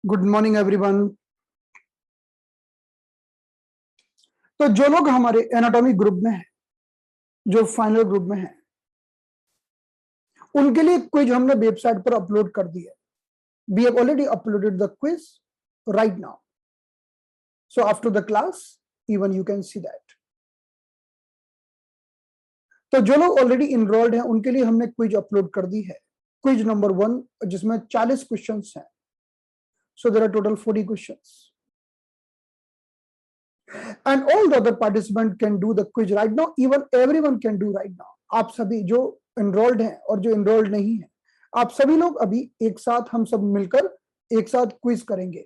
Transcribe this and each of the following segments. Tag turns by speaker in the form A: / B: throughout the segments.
A: Good morning everyone. तो जो लोग हमारे एनाटॉमी ग्रुप में हैं, जो फाइनल ग्रुप में हैं, उनके लिए क्विज हमने वेबसाइट पर अपलोड कर दी है। We have already uploaded the quiz right now, so after the class even you can see that. तो जो लोग ऑलरेडी इनरोल्ड हैं उनके लिए हमने क्विज अपलोड कर दी है। क्विज नंबर 1 जिसमें 40 क्वेश्चंस हैं। So there are total 40 questions and all the other participant can do the quiz right now. Even everyone can do right now. आप सभी जो enrolled हैं और जो enrolled नहीं है, आप सभी लोग अभी एक साथ हम सब मिलकर एक साथ क्विज करेंगे।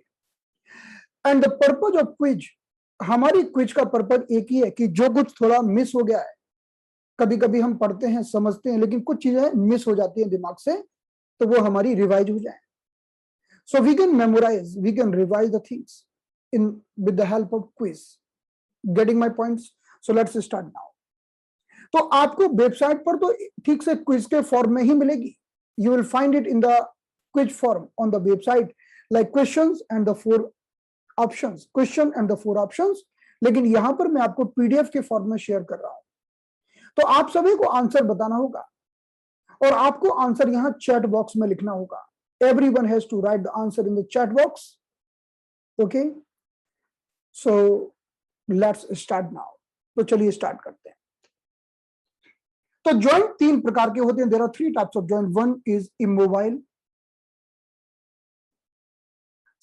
A: And the purpose of quiz, हमारी क्विज का पर्पज एक ही है कि जो कुछ थोड़ा मिस हो गया है, कभी कभी हम पढ़ते हैं समझते हैं लेकिन कुछ चीजें मिस हो जाती हैं दिमाग से, तो वो हमारी रिवाइज हो जाए। So we can memorise, we can revise the things in with the help of quiz. Getting my points? So let's start now. तो आपको वेबसाइट पर तो ठीक से क्विज के फॉर्म में ही मिलेगी। You will find it in the quiz form on the website, like questions and the 4 options, question and the 4 options. लेकिन यहां पर मैं आपको पीडीएफ के फॉर्म में शेयर कर रहा हूं। तो आप सभी को आंसर बताना होगा और आपको आंसर यहां चैट बॉक्स में लिखना होगा। Everyone has to write the answer in the chat box. Okay, so let's start now. तो चलिए स्टार्ट करते हैं। तो जॉइंट 3 प्रकार के होते हैं। There are 3 types of joint. One is immobile,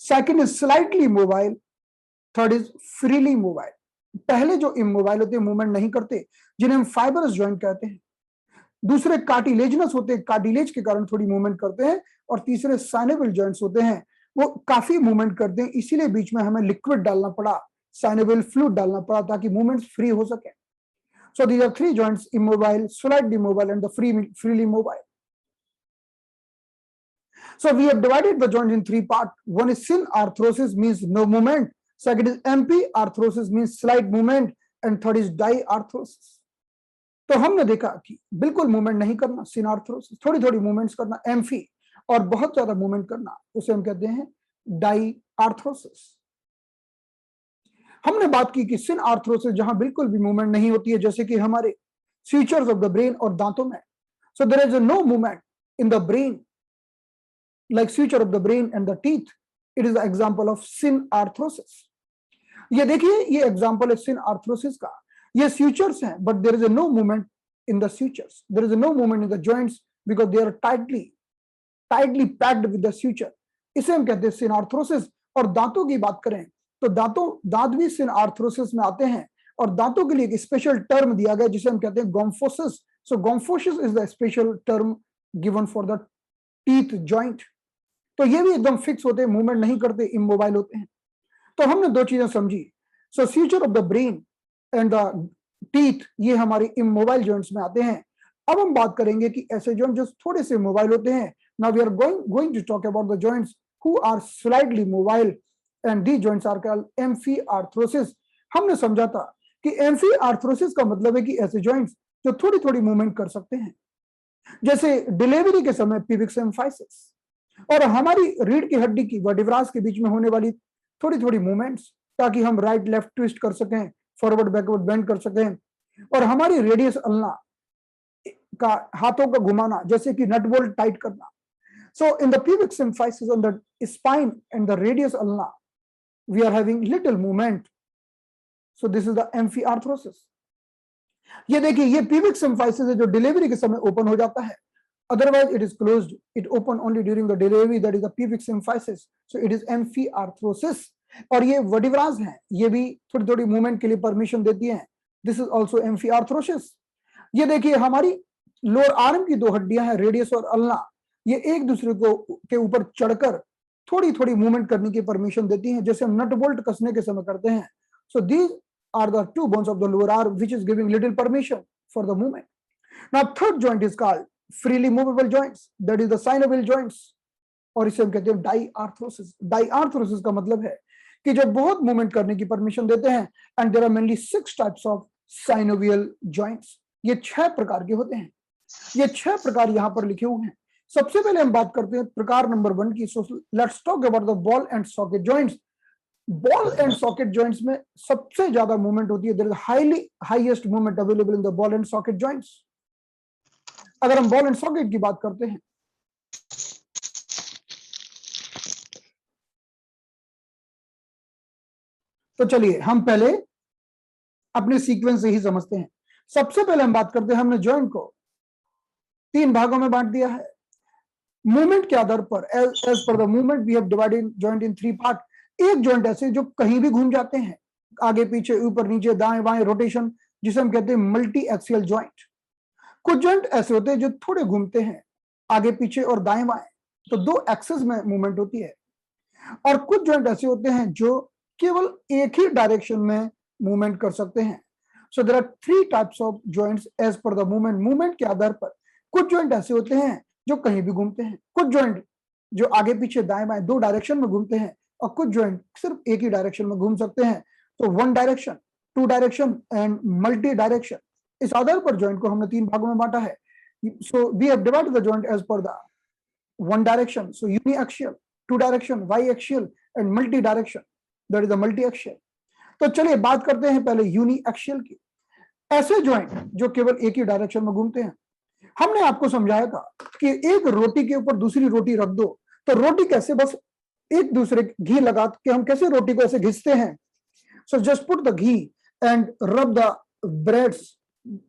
A: second is slightly mobile, third is freely mobile. पहले जो इमोबाइल होते हैं, मूवमेंट नहीं करते, जिन्हें हम फाइबरस जॉइंट कहते हैं। दूसरे कार्टिलेजिनस होते हैं, कार्टिलेज के कारण थोड़ी मूवमेंट करते हैं। और तीसरे साइनोवियल जॉइंट्स होते हैं, वो काफी मूवमेंट करते हैं, इसीलिए बीच में हमें लिक्विड डालना पड़ा, साइनोवियल फ्लूइड डालना पड़ा ताकि मूवमेंट्स फ्री हो सके। So these are 3 joints: immobile, slightly mobile, and the freely mobile. So we have divided the joint in 3 parts. One is synarthrosis, means no movement. Second is MP arthrosis, means slight movement, and third is diarthrosis. तो हमने देखा कि बिल्कुल movement नहीं करना सिनार्थ्रोसिस, थोड़ी थोड़ी movements करना एम्फी, और बहुत ज्यादा मूवमेंट करना उसे हम कहते हैं डाइआर्थ्रोसिस। हमने बात की कि सिनआर्थ्रोसिस जहां बिल्कुल भी मूवमेंट नहीं होती है, जैसे कि हमारे फीचर्स ऑफ द ब्रेन और दांतों में। So there is no movement in the brain like suture of the brain and the teeth. It is the example of synarthrosis. ये देखिए, ये एग्जांपल है सिनआर्थ्रोसिस का। ये फ्यूचर्स हैं but there is no movement in the futures, there is no movement in the joints because they are tightly packed with the future. इसे हम कहते हैं सिनआर्थ्रोसिस। और दांतों की बात करें तो दांत भी सिनआर्थ्रोसिस में आते हैं, और दांतों के लिए एक स्पेशल टर्म दिया गया जिसे हम कहते हैं gomphosis. So gomphosis is the special term given for the teeth joint. तो ये भी एकदम फिक्स होते हैं, मूवमेंट नहीं करते, इमोबाइल होते हैं। तो हमने 2 चीजें समझी। So future of the brain and the teeth, ये हमारे इमोबाइल जॉइंट्स में आते हैं। अब हम बात करेंगे कि ऐसे जॉइंट जो थोड़े से मोबाइल होते हैं। Now we are going to talk about the joints who are slightly mobile, and these joints are called amphiarthrosis. हमने समझा था कि amphiarthrosis का मतलब है कि ऐसे joints जो थोड़ी थोड़ी मूवमेंट कर सकते हैं, जैसे डिलीवरी के समय pubic symphysis और हमारी रीढ़ की हड्डी की वर्टिब्रास के बीच में होने वाली थोड़ी थोड़ी मूवमेंट्स, ताकि हम राइट लेफ्ट ट्विस्ट कर सकें, फॉरवर्ड बैकवर्ड बेंड कर सकें। और हमारी रेडियस अल्ना का हाथों का घुमाना, जैसे कि नट बोल्ट टाइट करना। So in the pubic symphysis on the spine and the radius ulna, we are having little movement. So this is the amphiarthrosis. ये देखिए, ये pubic symphysis है जो डिलीवरी के समय ओपन हो जाता है, otherwise it is closed. It open only during the delivery, that is the pubic symphysis. So it is amphiarthrosis. और ये वर्टिब्रास हैं, ये भी थोड़ी थोड़ी मूवमेंट के लिए परमिशन देती हैं। This is also amphiarthrosis. ये देखिए, हमारी लोअर आर्म की 2 हड्डियां हैं, रेडियस और अल्ना, ये एक दूसरे को के ऊपर चढ़कर थोड़ी थोड़ी मूवमेंट करने की परमिशन देती हैं, जैसे हम नट बोल्ट कसने के समय करते हैं। So these are the 2 bones of the lower arm which is giving little permission for the movement. Now third joint is called freely movable joints, that is the synovial joints, और इसे हम कहते हैं डाइआर्थ्रोसिस। डाइआर्थ्रोसिस का मतलब है कि जो बहुत मूवमेंट करने की परमिशन देते हैं। And there are mainly 6 types of synovial joints. ये 6 प्रकार के होते हैं। ये 6 प्रकार यहां पर लिखे हुए हैं। सबसे पहले हम बात करते हैं प्रकार नंबर 1 की। So let's talk about the ball and socket joints. Ball and socket joints में सबसे ज्यादा मूवमेंट होती है। There is highest movement available in the ball and socket joints. अगर हम बॉल एंड सॉकेट की बात करते हैं, तो चलिए हम पहले अपने सीक्वेंस से ही समझते हैं। सबसे पहले हम बात करते हैं, हमने जॉइंट को 3 भागों में बांट दिया है मूवमेंट के आधार पर। As per the movement we have divided joint in 3 part. एक जॉइंट ऐसे जो कहीं भी घूम जाते हैं, आगे पीछे ऊपर नीचे दाएं बाएं रोटेशन, जिसे हम कहते हैं मल्टी एक्सियल जॉइंट। कुछ जॉइंट ऐसे होते हैं जो थोड़े घूमते हैं आगे पीछे और दाएं बाएं, तो 2 एक्सिस में मूवमेंट होती है। और कुछ जॉइंट ऐसे होते हैं जो केवल एक ही डायरेक्शन में मूवमेंट कर सकते हैं। So there are 3 types of joints as per the movement. Movement के आधार पर कुछ जॉइंट ऐसे होते हैं जो कहीं भी घूमते हैं, कुछ जॉइंट जो आगे पीछे दाएं बाएं 2 डायरेक्शन में घूमते हैं, और कुछ जॉइंट सिर्फ एक ही डायरेक्शन में घूम सकते हैं। तो 1 direction, 2 direction and multi direction. इस आधार पर जॉइंट को हमने 3 भागों में बांटा है। So we have divided the joint as per the 1 direction, so uniaxial, 2 direction biaxial and multi direction, that is the multi axial. तो चलिए बात करते हैं पहले यूनिएक्सियल की। ऐसे जॉइंट जो केवल एक ही डायरेक्शन में घूमते हैं। हमने आपको समझाया था कि एक रोटी के ऊपर दूसरी रोटी रख दो तो रोटी कैसे, बस एक दूसरे घी लगा के हम कैसे रोटी को ऐसे घिसते हैं। So just put the ghee and rub the breads,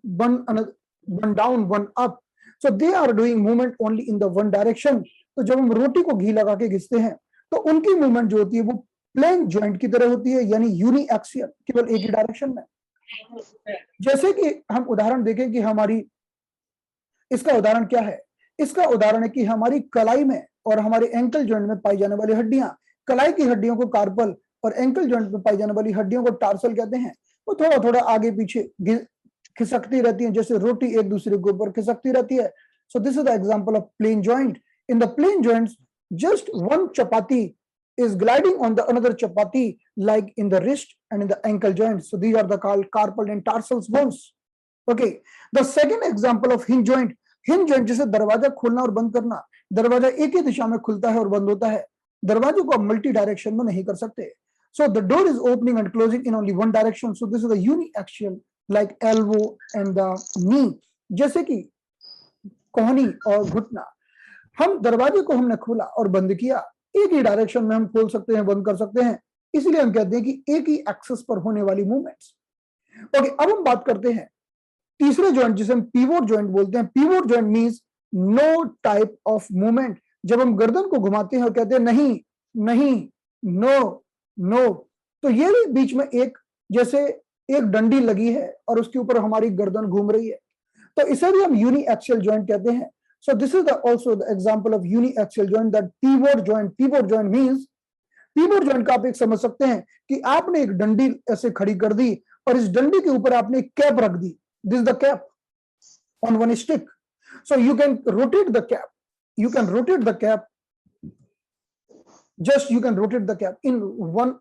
A: one down one up, so they are doing movement only in the 1 direction. तो जब हम रोटी को घी लगा के घिसते हैं तो उनकी मूवमेंट जो होती है वो प्लेन जॉइंट की तरह होती है, यानी यूनिएक्सियल, केवल एक ही डायरेक्शन में। जैसे कि हम उदाहरण देखें कि हमारी, इसका उदाहरण क्या है, इसका उदाहरण है कि हमारी कलाई में और हमारे एंकल जॉइंट में पाई जाने वाली हड्डियां, कलाई की हड्डियों को कार्पल और एंकल जॉइंट में पाई जाने वाली हड्डियों को टार्सल कहते हैं। वो थोड़ा थोड़ा आगे पीछे खिसकती रहती है, जैसे रोटी एक दूसरे के ऊपर खिसकती रहती है। So this is the example of plane joint. In the plane joints just 1 chapati is gliding on the another chapati, like in the wrist and in the ankle joints. So these are the called carpal and tarsal bones. Okay, the second example of hinge joint. Hinge joint जैसे दरवाजा खोलना और बंद करना, दरवाजा एक ही दिशा में खुलता है और बंद होता है, दरवाजे को आप मल्टी डायरेक्शन में नहीं कर सकते। So the door is opening and closing in only 1 direction. So this is the uniaxial, like elbow and the knee, जैसे कि कोहनी और घुटना। हम दरवाजे को हमने खोला और बंद किया, एक ही डायरेक्शन में हम खोल सकते हैं, बंद कर सकते हैं, इसलिए हम कहते हैं कि एक ही एक्सिस पर होने वाली मूवमेंट्स। ओके, अब हम बात करते हैं तीसरे जॉइंट जिसे हम पिवोट जॉइंट बोलते हैं। Pivot joint means no type of movement. जब हम गर्दन को घुमाते हैं और कहते हैं नहीं नहीं, नो नो, तो ये भी बीच में एक, जैसे एक डंडी लगी है और उसके ऊपर हमारी गर्दन घूम रही है, तो इसे भी हम यूनिएक्सियल जॉइंट कहते हैं। So this is also the example of uniaxial joint, that pivot joint. Pivot joint means, pivot joint का आप एक समझ सकते हैं कि आपने एक डंडी ऐसे खड़ी कर दी और इस डंडी के ऊपर आपने एक कैप रख दी। This is the cap on 1 stick. So you can rotate the cap. You can rotate the cap. You can rotate the cap in 1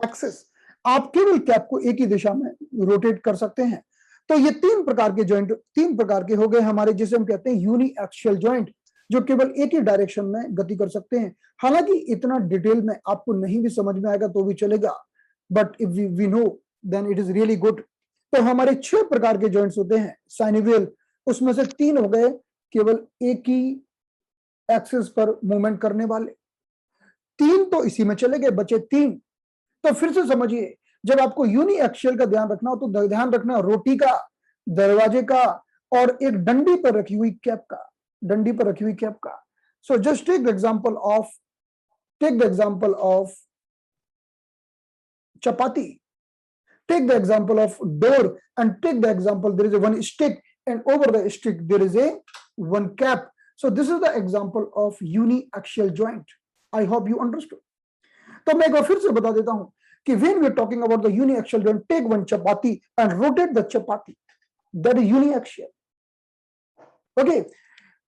A: axis. आप केवल कैप को एक ही दिशा में रोटेट कर सकते हैं। तो ये 3 प्रकार के जॉइंट, 3 प्रकार के हो गए हमारे, जिसे हम कहते हैं यूनिएक्सियल जॉइंट, जो केवल एक ही डायरेक्शन में गति कर सकते हैं। हालांकि इतना डिटेल में आपको नहीं भी समझ में आएगा तो भी चलेगा, but if we know then it is really good. तो हमारे 6 प्रकार के जॉइंट्स होते हैं साइनिवियल, उसमें से 3 हो गए केवल एक ही एक्सिस पर मूवमेंट करने वाले, 3 तो इसी में चले गए, बचे 3। तो फिर से समझिए, जब आपको यूनिएक्सियल का ध्यान रखना हो तो ध्यान रखना रोटी का, दरवाजे का और एक डंडी पर रखी हुई कैप का, डंडी पर रखी हुई कैप का। So just take the example of chapati, take the example of door, and take the example, there is a 1 stick and over the stick there is a 1 cap. So this is the example of uniaxial joint. I hope you understood. तो मैं एक बार फिर से बता देता हूं कि when we are talking about the uniaxial joint, take 1 chapati and rotate the chapati, that is uniaxial. Okay,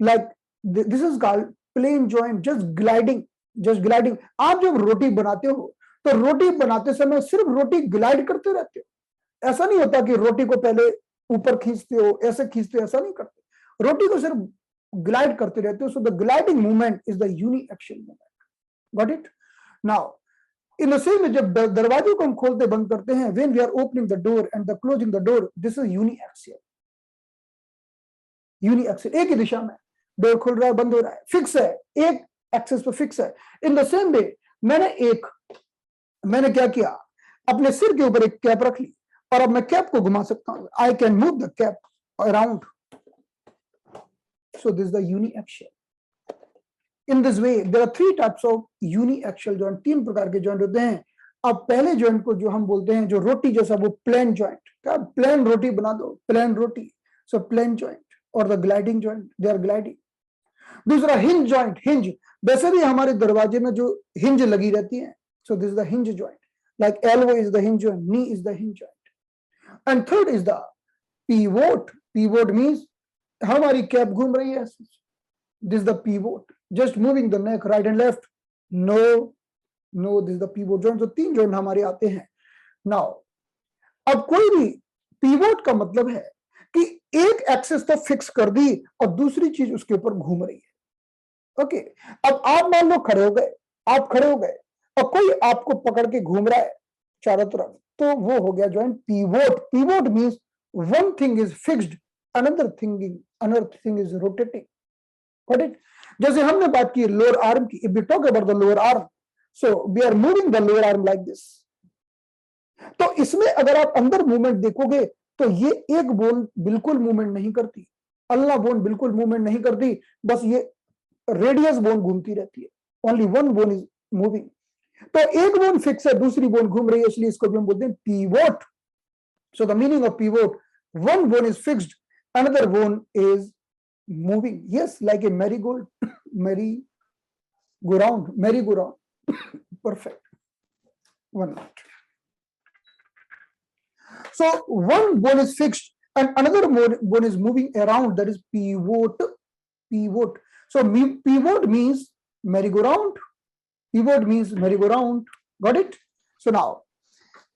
A: like this is called plane joint, just gliding. आप जब रोटी बनाते हो तो रोटी बनाते समय सिर्फ रोटी ग्लाइड करते रहते हो, ऐसा नहीं होता कि रोटी को पहले ऊपर खींचते हो, ऐसे खींचते हो, ऐसा नहीं करते। रोटी को सिर्फ ग्लाइड करते रहते हो. So the gliding movement is the uniaxial movement. Got it? Now in the same, जब दरवाजे को हम खोलते बंद करते हैं, when we are opening the door and the closing the door, this is uniaxial. Uniaxial, एक ही दिशा में डोर खुल रहा है, बंद हो रहा है, फिक्स है, एक एक्सिस पे फिक्स है. इन द सेम वे मैंने क्या किया, अपने सिर के ऊपर एक कैप रख ली और अब मैं कैप को घुमा सकता हूं. I can move the cap around. So this is the uniaxial. In this way, there are 3 types of uniaxial joint. 3 प्रकार के जॉइंट होते हैं. अब पहले जॉइंट को जो हम बोलते हैं, जो रोटी जैसा, वो प्लेन जॉइंट. क्या प्लेन रोटी बना दो, प्लेन रोटी. So plane joint. और the gliding joint, they are gliding. दूसरा हिंज जॉइंट. हिंज, वैसे भी हमारे दरवाजे में जो हिंज लगी रहती है. So this is the hinge joint. Like elbow is the hinge joint, knee is the hinge joint. And third is the pivot. Pivot means हमारी कैप घूम रही है. This is the pivot. Just moving the neck right and left. No, this is the pivot joint. तो 3 joint हमारे आते हैं. Now, अब कोई भी pivot का मतलब है कि एक एक्सिस तो फिक्स कर दी और दूसरी चीज उसके ऊपर घूम रही है. ओके, अब आप मान लो खड़े हो गए और कोई आपको पकड़ के घूम रहा है चारों तरफ, तो वो हो गया joint pivot. Pivot means one thing is fixed, another thing is rotating. Got it? जैसे हमने बात की लोअर आर्म की. If we talk about the lower arm, so we are moving the lower arm like this. तो इसमें अगर आप अंदर मूवमेंट देखोगे तो ये एक बोन बिल्कुल मूवमेंट नहीं करती, अल्लाह बोन बिल्कुल मूवमेंट नहीं करती, बस ये रेडियस बोन घूमती रहती है. Only one bone is moving. तो एक बोन फिक्स है, दूसरी बोन घूम रही है, इसलिए इसको भी हम बोलते हैं pivot. So the meaning of pivot, one bone is fixed, another bone is moving. Yes, like a merry-go-round. Perfect. One minute. So one bone is fixed and another bone is moving around. That is pivot. So pivot means merry-go-round. Got it? So now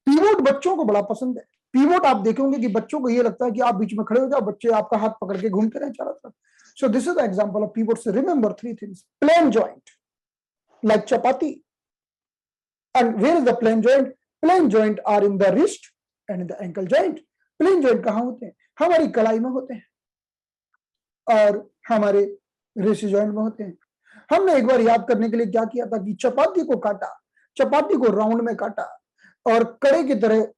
A: pivot बच्चों को बड़ा पसंद है. pivot आप देखेंगे कि बच्चों को ये लगता है कि आप बीच में खड़े हो जाओ, बच्चे आपका हाथ पकड़ के घूमते रहे चारों तरफ. So this is the example of pivot. So remember 3 things. Plane joint, like chapati. And where is the plane joint? Plane joint are in the wrist and in the ankle joint. Plane joint कहाँ होते हैं? हमारी कलाई में होते हैं और हमारे wrist joint में होते हैं. हमने एक बार याद करने के लिए क्या किया था कि चपाती को काटा, चपाती को राउंड में काटा और कड़े की तरह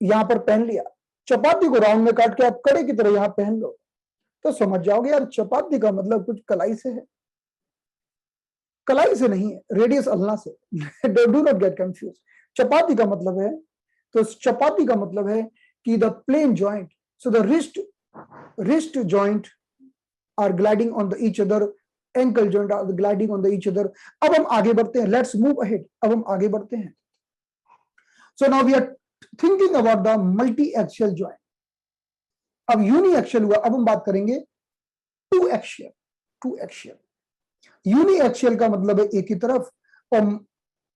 A: यहां पर पहन लिया. चपाती को राउंड में काट के आप कड़े की तरह यहां पहन लो तो समझ जाओगे यार चपाती का मतलब कुछ कलाई से है. कलाई से नहीं है, रेडियस अल्लाह से. Do not get confuse. चपाती का मतलब है, तो चपाती का मतलब है कि the plane joint. So the wrist joint are gliding on the each other, ankle joint are gliding on the each other. अब हम आगे बढ़ते हैं. Let's move ahead. अब हम आगे बढ़ते हैं. So now we are thinking about the multi axial joint. अब यूनिएक्सियल हुआ, अब हम बात करेंगे टू एक्सियल. यूनिएक्सियल का मतलब है एक ही तरफ और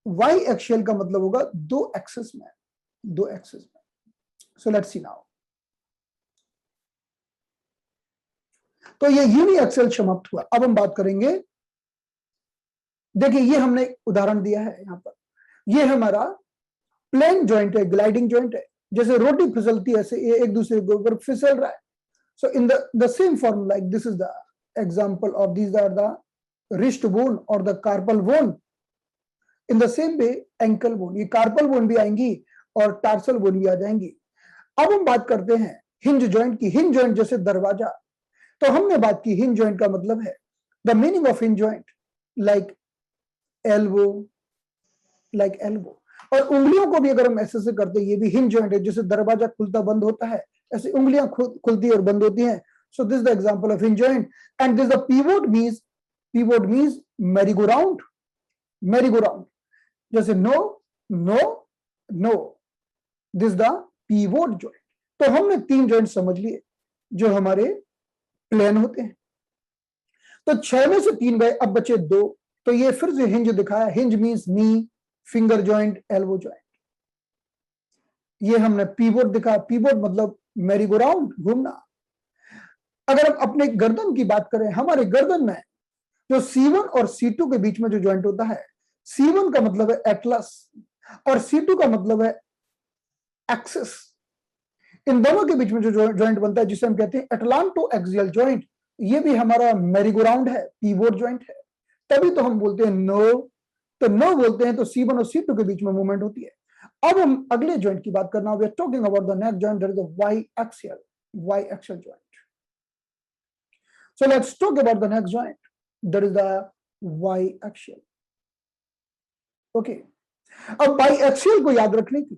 A: वाई एक्सियल का मतलब होगा दो एक्सिस में. So let's see now. तो ये यूनिएक्सियल समाप्त हुआ. अब हम बात करेंगे, देखिए ये हमने उदाहरण दिया है यहां पर. ये हमारा प्लेन जॉइंट है, ग्लाइडिंग जॉइंट है. जैसे रोटी फिसलती है ऐसे ये एक दूसरे के ऊपर फिसल रहा है. So in the same form, like this is the example of these are the wrist bone or the carpal bone. In the same way ankle bone, ये कार्पल बोन भी आएंगी और टार्सल बोन भी आ जाएंगी. अब हम बात करते हैं हिंज जॉइंट की. हिंज जॉइंट जैसे दरवाजा, तो हमने बात की हिंज जॉइंट का मतलब है, the meaning of hinge joint like elbow. और उंगलियों को भी अगर हम ऐसे से करते हैं, ये भी हिंज जॉइंट है. जैसे दरवाजा खुलता बंद होता है ऐसे उंगलियां खुलती और बंद होती हैं. So this the example of hinge joint. And this the pivot means merry-go-round. जैसे know, this the pivot joint. तो हमने 3 जॉइंट समझ लिए जो हमारे प्लेन होते हैं. तो 6 में से 3 गए, अब बचे 2. तो ये फिर से हिंज दिखाया. हिंज मींस नी, फिंगर जॉइंट, एल्बो जॉइंट. ये हमने pivot दिखा. pivot मतलब merry-go-round, घूमना. अगर हम अपने गर्दन की बात करें, हमारे गर्दन में जो C1 और C2 के बीच में जो ज्वाइंट होता है, C1 का मतलब है एटलस और C2 का मतलब है एक्सिस। इन दोनों के बीच में जो ज्वाइंट बनता है जिसे हम कहते हैं एटलांटो एक्सियल ज्वाइंट, ये भी हमारा मेरीगोराउंड है, पीवोट ज्वाइंट है। तभी तो हम बोलते हैं नर्व, तो नर्व बोलते हैं तो C1 और C2 के बीच में मूवमेंट होती है। अब हम अगले ज्वाइंट की बात करना, we are talking about the next joint, that is the biaxial joint. So let's talk about the next joint, that is the y-axial. Okay. अब बाईएक्सियल को याद रखने की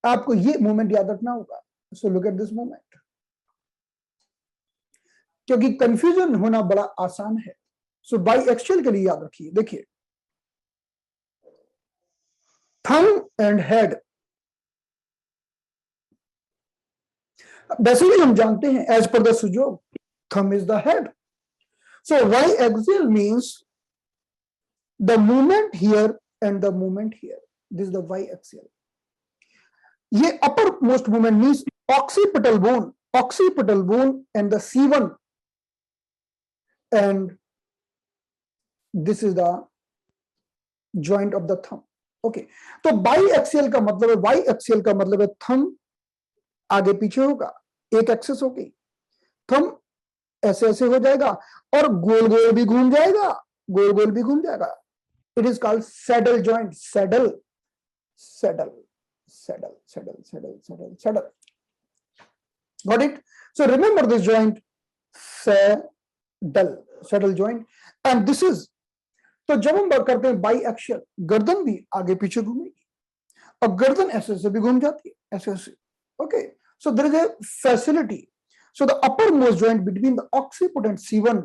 A: आपको ये मूवमेंट याद रखना होगा। So look at this movement, क्योंकि कंफ्यूजन होना बड़ा आसान है। सो बाईएक्सियल के लिए याद रखिए, देखिए थंब एंड हेड, बेसिकली हम जानते हैं एज पर द सुजोग, thumb is the head. So y-axial means the movement here and the movement here. This is the y-axial. ये uppermost movement means occipital bone and the C1, and this is the joint of the thumb. Okay, तो बाईएक्सियल का मतलब है, y-axial का मतलब है thumb आगे पीछे होगा, एक एक्सिस होगी, थंब ऐसे ऐसे हो जाएगा और गोल गोल भी घूम जाएगा, गोल गोल भी घूम जाएगा। It is called saddle joint, saddle saddle saddle saddle saddle saddle saddle. Got it? So remember this joint, saddle saddle joint, and this is, तो जब हम बात करते हैं बाईएक्सियल, गर्दन भी आगे पीछे घूमेगी और गर्दन ऐसे ऐसे भी घूम जाती है, ऐसे ऐसे। Okay, so there is a facility. So the uppermost joint between the occiput and C1,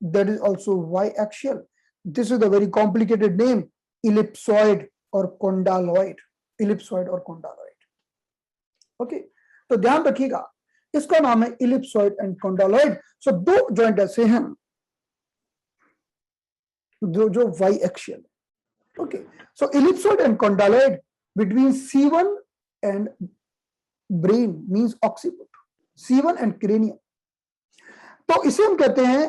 A: that is also y-axial. This is the very complicated name, ellipsoid or condyloid. Ellipsoid or condyloid. Okay, तो ध्यान रखिएगा, इसका नाम है ellipsoid and condyloid. So दो joint ऐसे हैं जो y-axial. Okay, so ellipsoid and condyloid between C1 and brain means occiput. C1 and cranium. तो इसे हम कहते हैं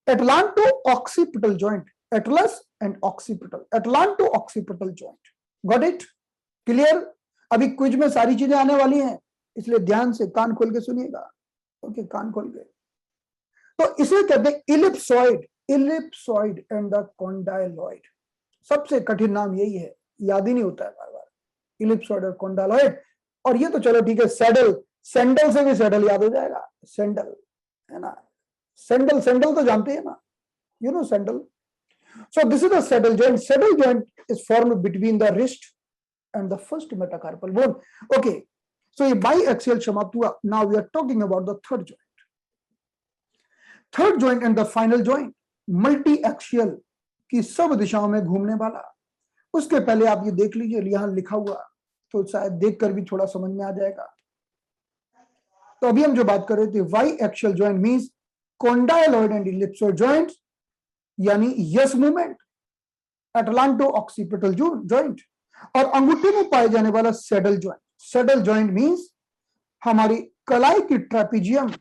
A: atlanto occipital joint, Atlas and occipital, atlanto occipital joint. Got it? Clear? अभी क्विज में सारी चीजें आने वाली हैं, इसलिए ध्यान से कान खोल के सुनिएगा। ओके, कान खोल के। तो इसे कहते हैं ellipsoid, ellipsoid and the condyloid. सबसे कठिन नाम यही है, याद ही नहीं होता है बार बार, इलिप्सॉइड और कॉन्डाइलॉइड। और ये तो चलो ठीक है, सैडल, सैंडल से भी सैडल याद हो जाएगा, सैंडल है ना, सैंडल, सैंडल तो जानते हैं ना, you know sandal. So this is the saddle joint. Saddle joint is formed between the wrist and the first metacarpal bone. Okay, so ये बाईएक्सियल समाप्त हुआ. Now we are talking about the third joint. Third joint and the final joint, multi axial की सब दिशाओं में घूमने वाला. उसके पहले आप ये देख लीजिए, यहां लिखा हुआ, तो शायद देखकर भी थोड़ा समझ में आ जाएगा. तो अभी हम जो बात कर रहे थे, biaxial joint means condyloid and ellipsoid joint, यानी yes movement, atlanto occipital joint, और अंगूठे में पाए जाने वाला saddle joint. Saddle joint means हमारी कलाई की ट्रेपीजियम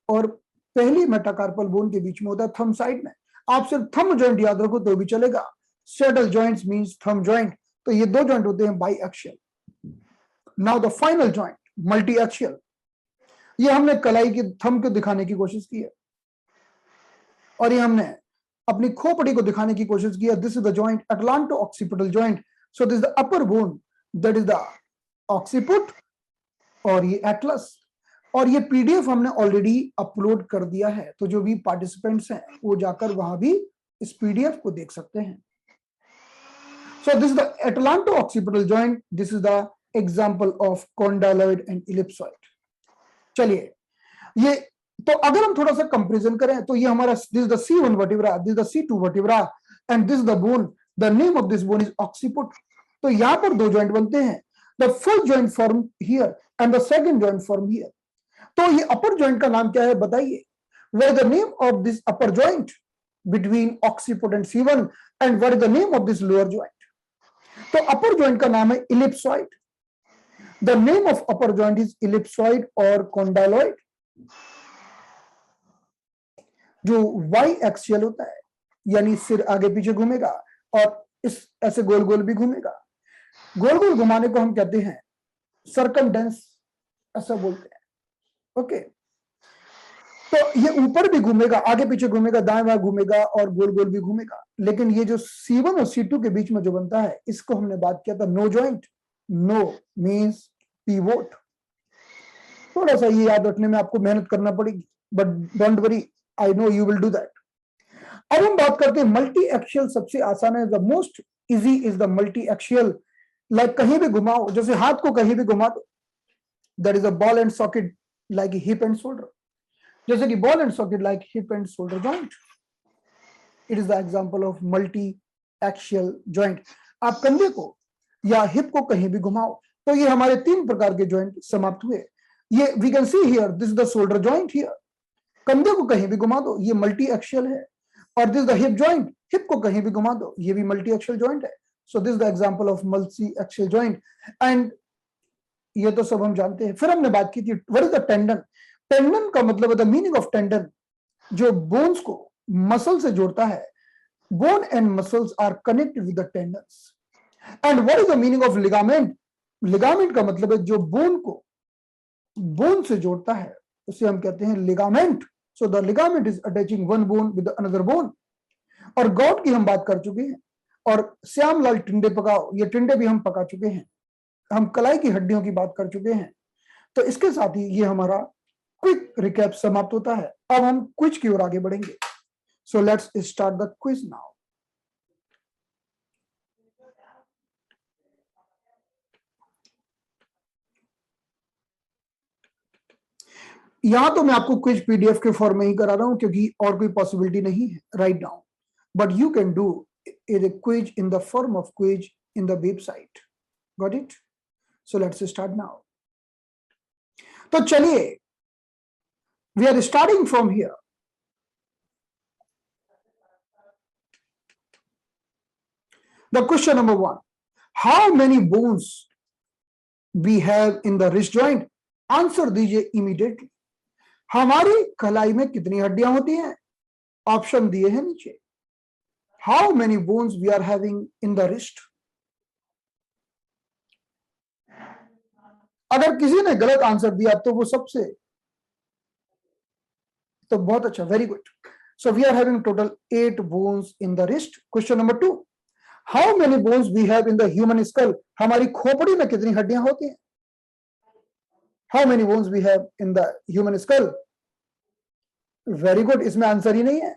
A: और पहली मेटाकार्पल बोन के बीच में होता है, थंब साइड में. आप सिर्फ थंब जॉइंट याद रखो तो भी चलेगा. Saddle joints means thumb joint. तो ये दो जॉइंट होते हैं by axial. Now the final joint, multi axial. ये हमने कलाई की थंब को दिखाने की कोशिश की है और ये हमने अपनी खोपड़ी को दिखाने की कोशिश की है. This is the joint atlanto occipital joint. So this is the upper bone, that is the occiput, और ये एटलस. और ये पीडीएफ हमने ऑलरेडी अपलोड कर दिया है, तो जो भी पार्टिसिपेंट्स हैं वो जाकर वहां भी इस पीडीएफ को देख सकते हैं. So this is the atlanto occipital joint. This is the example of condyloid and ellipsoid. चलिए, ये तो अगर हम थोड़ा सा कंपैरिजन करें तो ये हमारा, this is the C1 vertebra, this is the C2 vertebra, and this is the bone. The name of this bone is occiput. तो यहां पर दो जॉइंट बनते हैं. The first joint form here and the second joint form here. तो ये upper joint का नाम क्या है बताइए? What is the name of this upper joint between occiput and C1, and what is the name of this lower joint? तो अपर joint का नाम है ellipsoid. The name of upper joint is ellipsoid or condyloid. जो Y axial होता है, यानी सिर आगे पीछे घूमेगा और इस ऐसे गोल गोल भी घूमेगा। गोल गोल घुमाने को हम कहते हैं सर्कमडेंस, ऐसा बोलते हैं। ओके, तो ये ऊपर भी घूमेगा, आगे पीछे घूमेगा, दाएं बाएं घूमेगा और गोल गोल भी घूमेगा। लेकिन ये जो C1 और C2 के बीच में जो बनता है, इसको हमने बात किया था no joint. No means pivot. थोड़ा सा ये याद रखने में आपको मेहनत करना पड़ेगी, but don't worry, I know you will do that. अब हम बात करते हैं मल्टी एक्शियल। सबसे आसान है, the most easy is the multi axial. Like कहीं भी घुमाओ, जैसे हाथ को कहीं भी घुमा दो, that is a ball and socket like hip and shoulder. जैसे कि ball and socket like hip and shoulder joint, it is the example of multi axial joint. आप कंधे को या हिप को कहीं भी घुमाओ, तो ये हमारे 3 प्रकार के जॉइंट समाप्त हुए। ये we can see here, this is the shoulder joint here. कंधे को कहीं भी घुमा दो, ये मल्टी एक्शियल है। और this the hip joint, hip को कहीं भी घुमा दो, ये भी मल्टी एक्शियल जॉइंट है। So this the example of multi axial joint. And ये तो सब हम जानते हैं। फिर हमने बात की थी what is the tendon. Tendon का मतलब है द मीनिंग ऑफ टेंडन, जो बोन्स को मसल से जोड़ता है। Bone and muscles are connected with the tendons. And what is the meaning of ligament. Ligament का मतलब है जो बोन को बोन से जोड़ता है, उसे हम कहते हैं ligament. So the ligament is attaching one bone with another bone. और गॉड की हम बात कर चुके हैं, और श्यामलाल टिंडे पकाओ, ये टिंडे भी हम पका चुके हैं। हम कलाई की हड्डियों की बात कर चुके हैं। तो इसके साथ ही ये हमारा क्विक रिकैप समाप्त होता है। अब हम क्विज की ओर आगे बढ़ेंगे। सो let's start the quiz now. यहां तो मैं आपको क्विज पीडीएफ के फॉर्म में ही करा रहा हूं, क्योंकि और कोई पॉसिबिलिटी नहीं है right now, but you can do a quiz in the form of quiz in the website. Got it? So let's start now. तो चलिए, we are starting from here. The question number 1, how many bones we have in the wrist joint? Answer दीजिए immediately. हमारी कलाई में कितनी हड्डियां होती हैं? ऑप्शन दिए हैं नीचे। How many bones we are having in the wrist? अगर किसी ने गलत आंसर दिया तो वो सबसे, तो बहुत अच्छा, very good. So we are having total 8 bones in the wrist. Question number 2, how many bones we have in the human skull? हमारी खोपड़ी में कितनी हड्डियां होती हैं? How many bones we have in the human skull? Very good, इसमें answer ही नहीं है।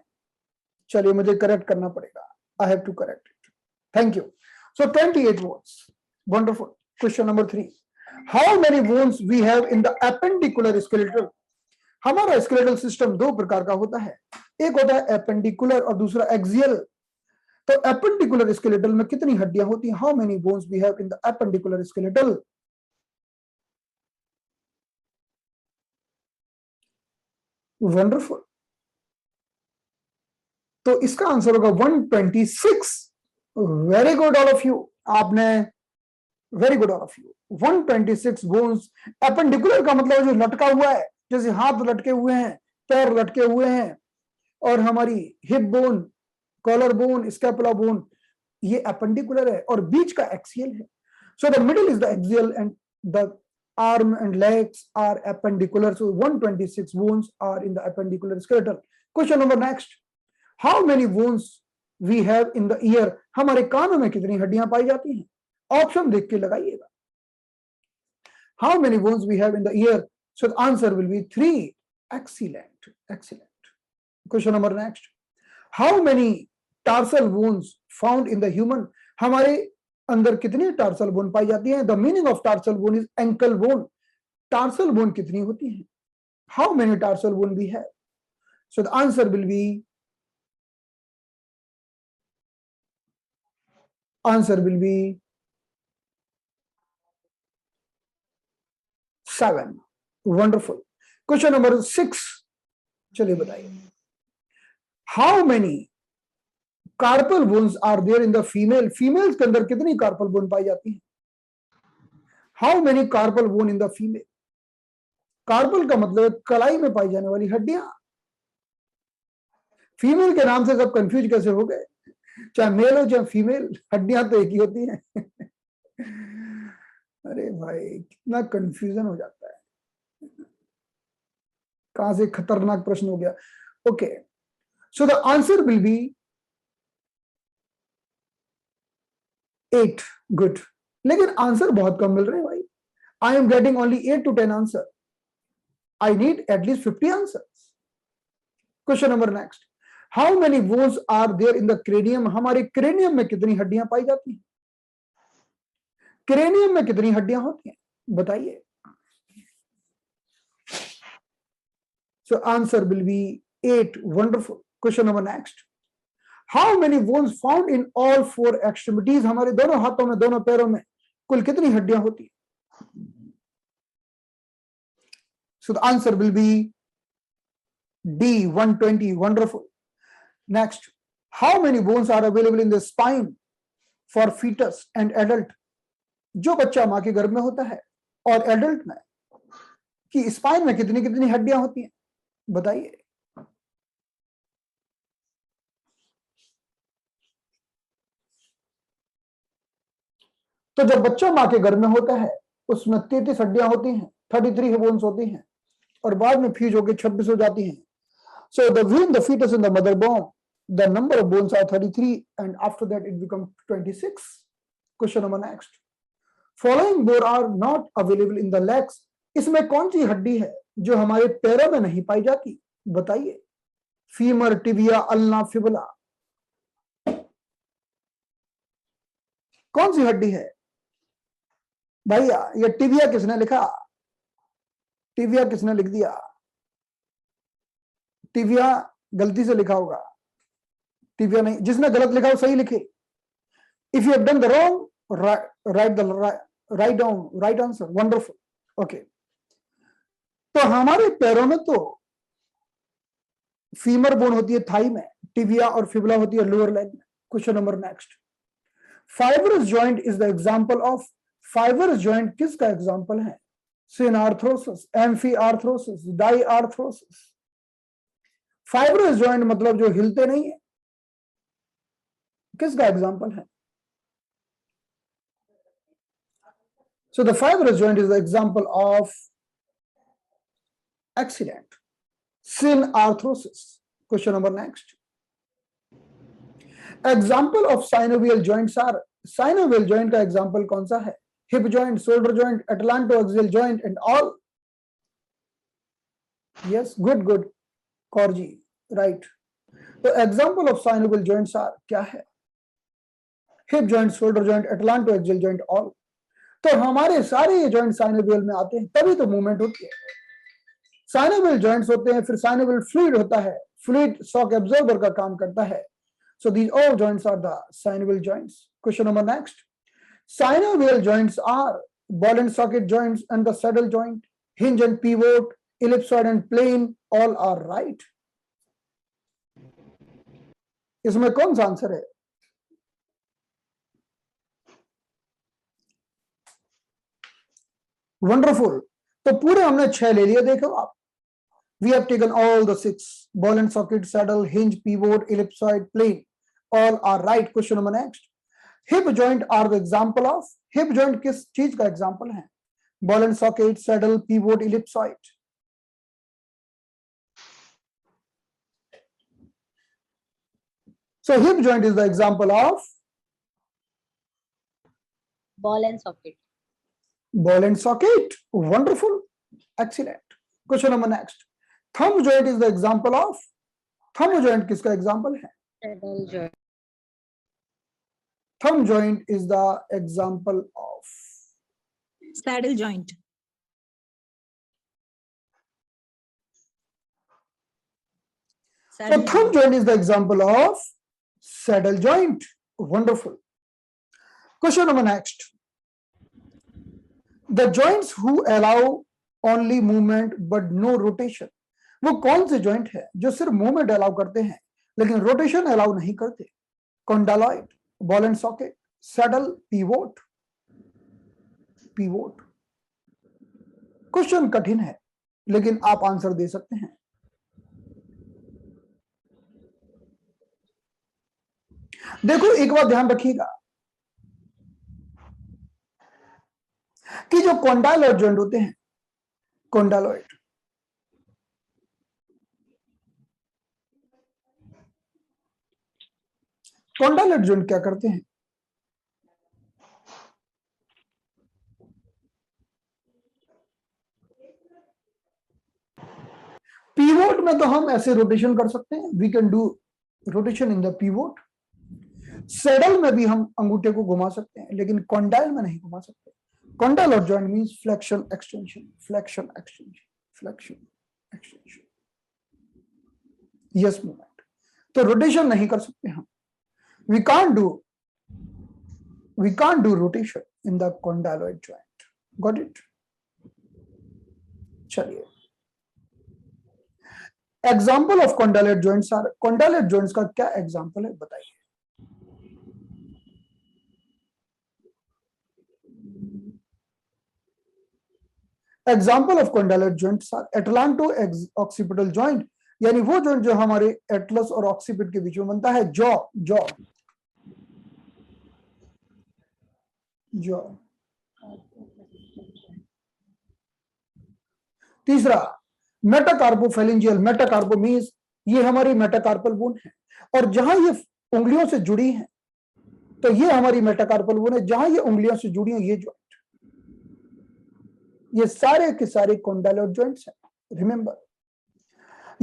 A: चलिए मुझे करेक्ट करना पड़ेगा, I have to correct it. Thank you. So 28 bones, wonderful. Question number 3, how many bones we have in the appendicular skeletal? हमारा skeletal system 2 प्रकार का होता है, एक होता है एपेंडिकुलर और दूसरा एक्सियल। तो एपेंडिकुलर स्केलेटल में कितनी हड्डियां होती हैं? How many bones we have in the appendicular skeletal? Wonderful. तो इसका आंसर होगा 126। Very good all of you, आपने, very good all of you. 126 bones. Appendicular का मतलब जो लटका हुआ है, जैसे हाथ लटके हुए हैं, पैर लटके हुए हैं, और हमारी hip bone, collar bone, scapula bone, ये एपेंडिकुलर है, और बीच का एक्सियल है। So the middle is the axial and the arm and legs are appendicular. So 126 bones are in the appendicular skeletal. Question number next, how many bones we have in the ear? हमारे कानों में कितनी हड्डियां पाई जाती हैं? Option देख के लगाइएगा। How many bones we have in the ear? So the answer will be 3. Excellent, excellent. Question number next, how many tarsal bones found in the human? हमारे अंदर कितनी टार्सल बोन पाई जाती है? The meaning of tarsal bone is ankle bone. Tarsal bone कितनी होती है? How many tarsal bone we have? So the answer will be, answer will be 7। Wonderful. Question number 6, चलिए बताइए, how many carpal bones are there in the female? Females के अंदर कितनी carpal bone पाई जाती है? How many carpal bone in the female? Carpal का मतलब कलाई में पाई जाने वाली हड्डियां। फीमेल के नाम से सब कंफ्यूज कैसे हो गए? चाहे मेल हो चाहे फीमेल, हड्डियां तो एक ही होती हैं। अरे भाई कितना कंफ्यूजन हो जाता है, कहां से खतरनाक प्रश्न हो गया। Okay, so the answer will be 8। Good, लेकिन आंसर बहुत कम मिल रहे हैं भाई। I am getting only 8 to 10 answer. I need at least 50 answers. Question number next, how many bones are there in the cranium? हमारे क्रेनियम में कितनी हड्डियां पाई जाती हैं? क्रेनियम में कितनी हड्डियां होती हैं बताइए। So answer will be 8। Wonderful. Question number next, how many bones found in all 4 extremities? हमारे दोनों हाथों में, दोनों पैरों में कुल कितनी हड्डियां होती हैं? सो the answer will B D, 120. Wonderful. Next, how many bones are available in the spine for fetus and adult? जो बच्चा मां के गर्भ में होता है और एडल्ट में, कि स्पाइन में कितनी कितनी हड्डियां होती हैं बताइए। तो जब बच्चा मां के गर्भ में होता है उसमें 33 हड्डियां होती हैं, 33 बोन्स होती हैं, और बाद में फ्यूज होकर 26 हो जाती हैं। So within the fetus in the mother bone, the number of bones are 33, and after that it becomes 26. Question number next. Following bone are not available in the legs. इसमें कौन सी हड्डी है जो हमारे पैरों में नहीं पाई जाती बताइए। फीमर, टिबिया, अल्ना, फिबुला, कौन सी हड्डी है भैया? ये टिबिया किसने लिखा? टिबिया किसने लिख दिया? टिबिया गलती से लिखा होगा, टिबिया नहीं। जिसने गलत लिखा वो सही लिखे। If you have done the wrong, write down right answer. Wonderful. Okay, तो हमारे पैरों में तो फीमर बोन होती है थाई में, टिबिया और फिबुला होती है लोअर लेग में। Question number next, fibrous joint is the example of? Fibrous joint किसका एग्जांपल है? सिनआर्थरोसिस, एम्फीआर्थरोसिस, डाईआर्थरोसिस। फाइबरस जॉइंट मतलब जो हिलते नहीं है, किसका एग्जांपल है? So the fibrous joint is the example of accident, synarthrosis. Question number next. Example of synovial joints are? synovial joint का example कौन सा है? Hip joint, shoulder joint, atlantoaxial joint and all. Yes, good. Corgi, right. तो example of synovial joints are क्या है? Hip joint, shoulder joint, atlantoaxial joint, all. तो हमारे सारे ये जॉइंट साइनोवियल में आते हैं, तभी तो मूवमेंट होती है। साइनोवियल जॉइंट्स होते हैं, फिर साइनोवियल फ्लूइड होता है, फ्लूइड शॉक एब्जॉर्बर का काम करता है। So these all joints are the synovial joints. Question number next, synovial joints are ball and socket joints and the saddle joint, hinge and pivot, ellipsoid and plane, all are right. इसमें कौन सा answer है? Wonderful. तो पूरे हमने 6 ले लिए, देखो आप। We have taken all the 6: ball and socket, saddle, hinge, pivot, ellipsoid, plane. All are right. Question number next. Hip joint are the example of? Hip joint किस चीज का example है? Ball and socket, saddle, pivot, ellipsoid. So hip joint is the example of?
B: Ball and socket.
A: Ball and socket. Wonderful. Excellent. Question number next. Thumb joint is the example of? Thumb joint किसका example है?
B: Saddle joint.
A: Thumb joint is the example of?
C: Saddle joint.
A: So thumb joint is the example of saddle joint. Wonderful. Question number next. The joints who allow only movement but no rotation. वो कौन से joint है जो सिर्फ movement allow करते हैं लेकिन rotation allow नहीं करते? Condyloid, ball and socket, saddle, pivot. Pivot. Question कठिन है लेकिन आप आंसर दे सकते हैं। देखो एक बात ध्यान रखिएगा कि जो कॉन्डाइलॉइड जॉइंट होते हैं, कॉन्डाइलॉइड, कॉन्डाइलॉइड जॉइंट क्या करते हैं? पीवोट में तो हम ऐसे रोटेशन कर सकते हैं, we can do rotation in the pivot. Saddle में भी हम अंगूठे को घुमा सकते हैं, लेकिन कॉन्डाइल में नहीं घुमा सकते। Condyloid joint means flexion extension, flexion extension, flexion extension, yes movement. तो रोटेशन नहीं कर सकते हम, we can't do rotation in the condyloid joint. Got it? चलिए, example of condyloid joints are, condyloid joints का क्या एग्जाम्पल है बताइए। Example of condyloid joints are atlanto occipital joint, यानी वो जॉइंट जो हमारे एटलस और ऑक्सीपिट के बीच में बनता है, जॉ जॉ जॉ। तीसरा मेटाकार्पोफेरेंजियल, मेटाकार्पो मींस ये हमारी मेटाकार्पल बोन है, और जहां ये उंगलियों से जुड़ी है तो ये हमारी मेटाकार्पल बोन है, जहां ये उंगलियों से जुड़ी है ये जॉइंट, ये सारे के सारे कॉन्डाइलॉइड जॉइंट्स हैं। रिमेंबर,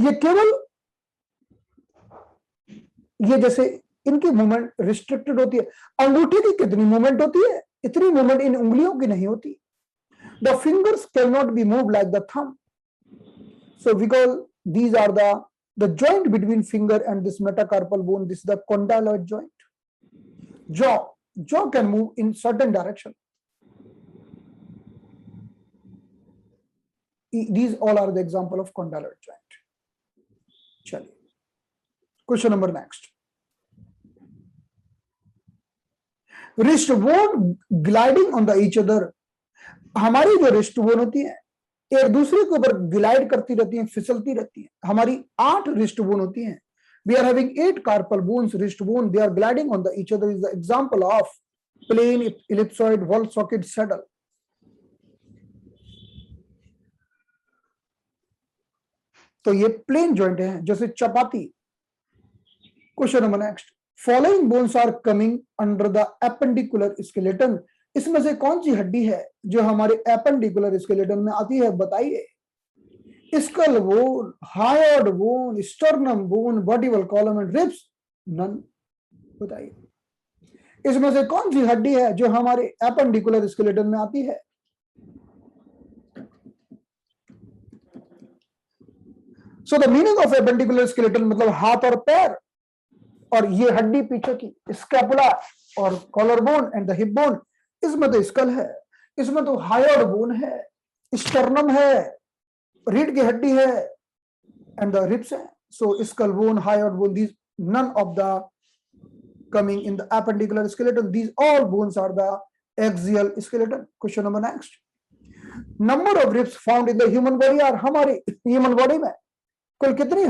A: ये केवल ये जैसे इनकी मूवमेंट रिस्ट्रिक्टेड होती है, अंगूठे की कितनी मूवमेंट होती है, इतनी मूवमेंट इन उंगलियों की नहीं होती। The fingers can not be move like the thumb, so we call these are the joint between finger and this metacarpal bone, this is the condyloid joint. Jaw can move in certain direction. These all are the example of condyloid joint. चलिए, question number next. Wrist bone gliding on the each other, हमारी जो wrist bone होती है एक दूसरे के ऊपर glide करती रहती हैं, फिसलती रहती हैं। हमारी 8 रिस्ट बोन होती हैं। We are having 8 carpal bones, wrist bone, they are gliding on the each other is the example of plane, ellipsoid, ball socket, saddle. तो ये प्लेन जॉइंट है, जैसे चपाती। Question number next, following bones are coming under the appendicular skeleton, इसमें से कौन सी हड्डी है जो हमारे एपेंडिकुलर स्केलेटन में आती है बताइए। Skull bone, hyoid bone, sternum bone, vertebral column and ribs, none. बताइए इसमें से कौन सी हड्डी है जो हमारे एपेंडिकुलर स्केलेटन में आती है। So the meaning of appendicular skeleton मतलब हाथ और पैर, और ये हड्डी पीछे की स्कैपुला और collar bone and the hip bone, इसमें तो स्कल है, इसमें तो हायोइड बोन है, स्टर्नम है, रीढ़ की हड्डी है, एंड द रिब्स है। So skull bone, hyoid bone, these none of the coming in the appendicular skeleton, these all bones are the axial skeleton. Question number next, number of ribs found in the human body are, हमारे human body में कुल कितनी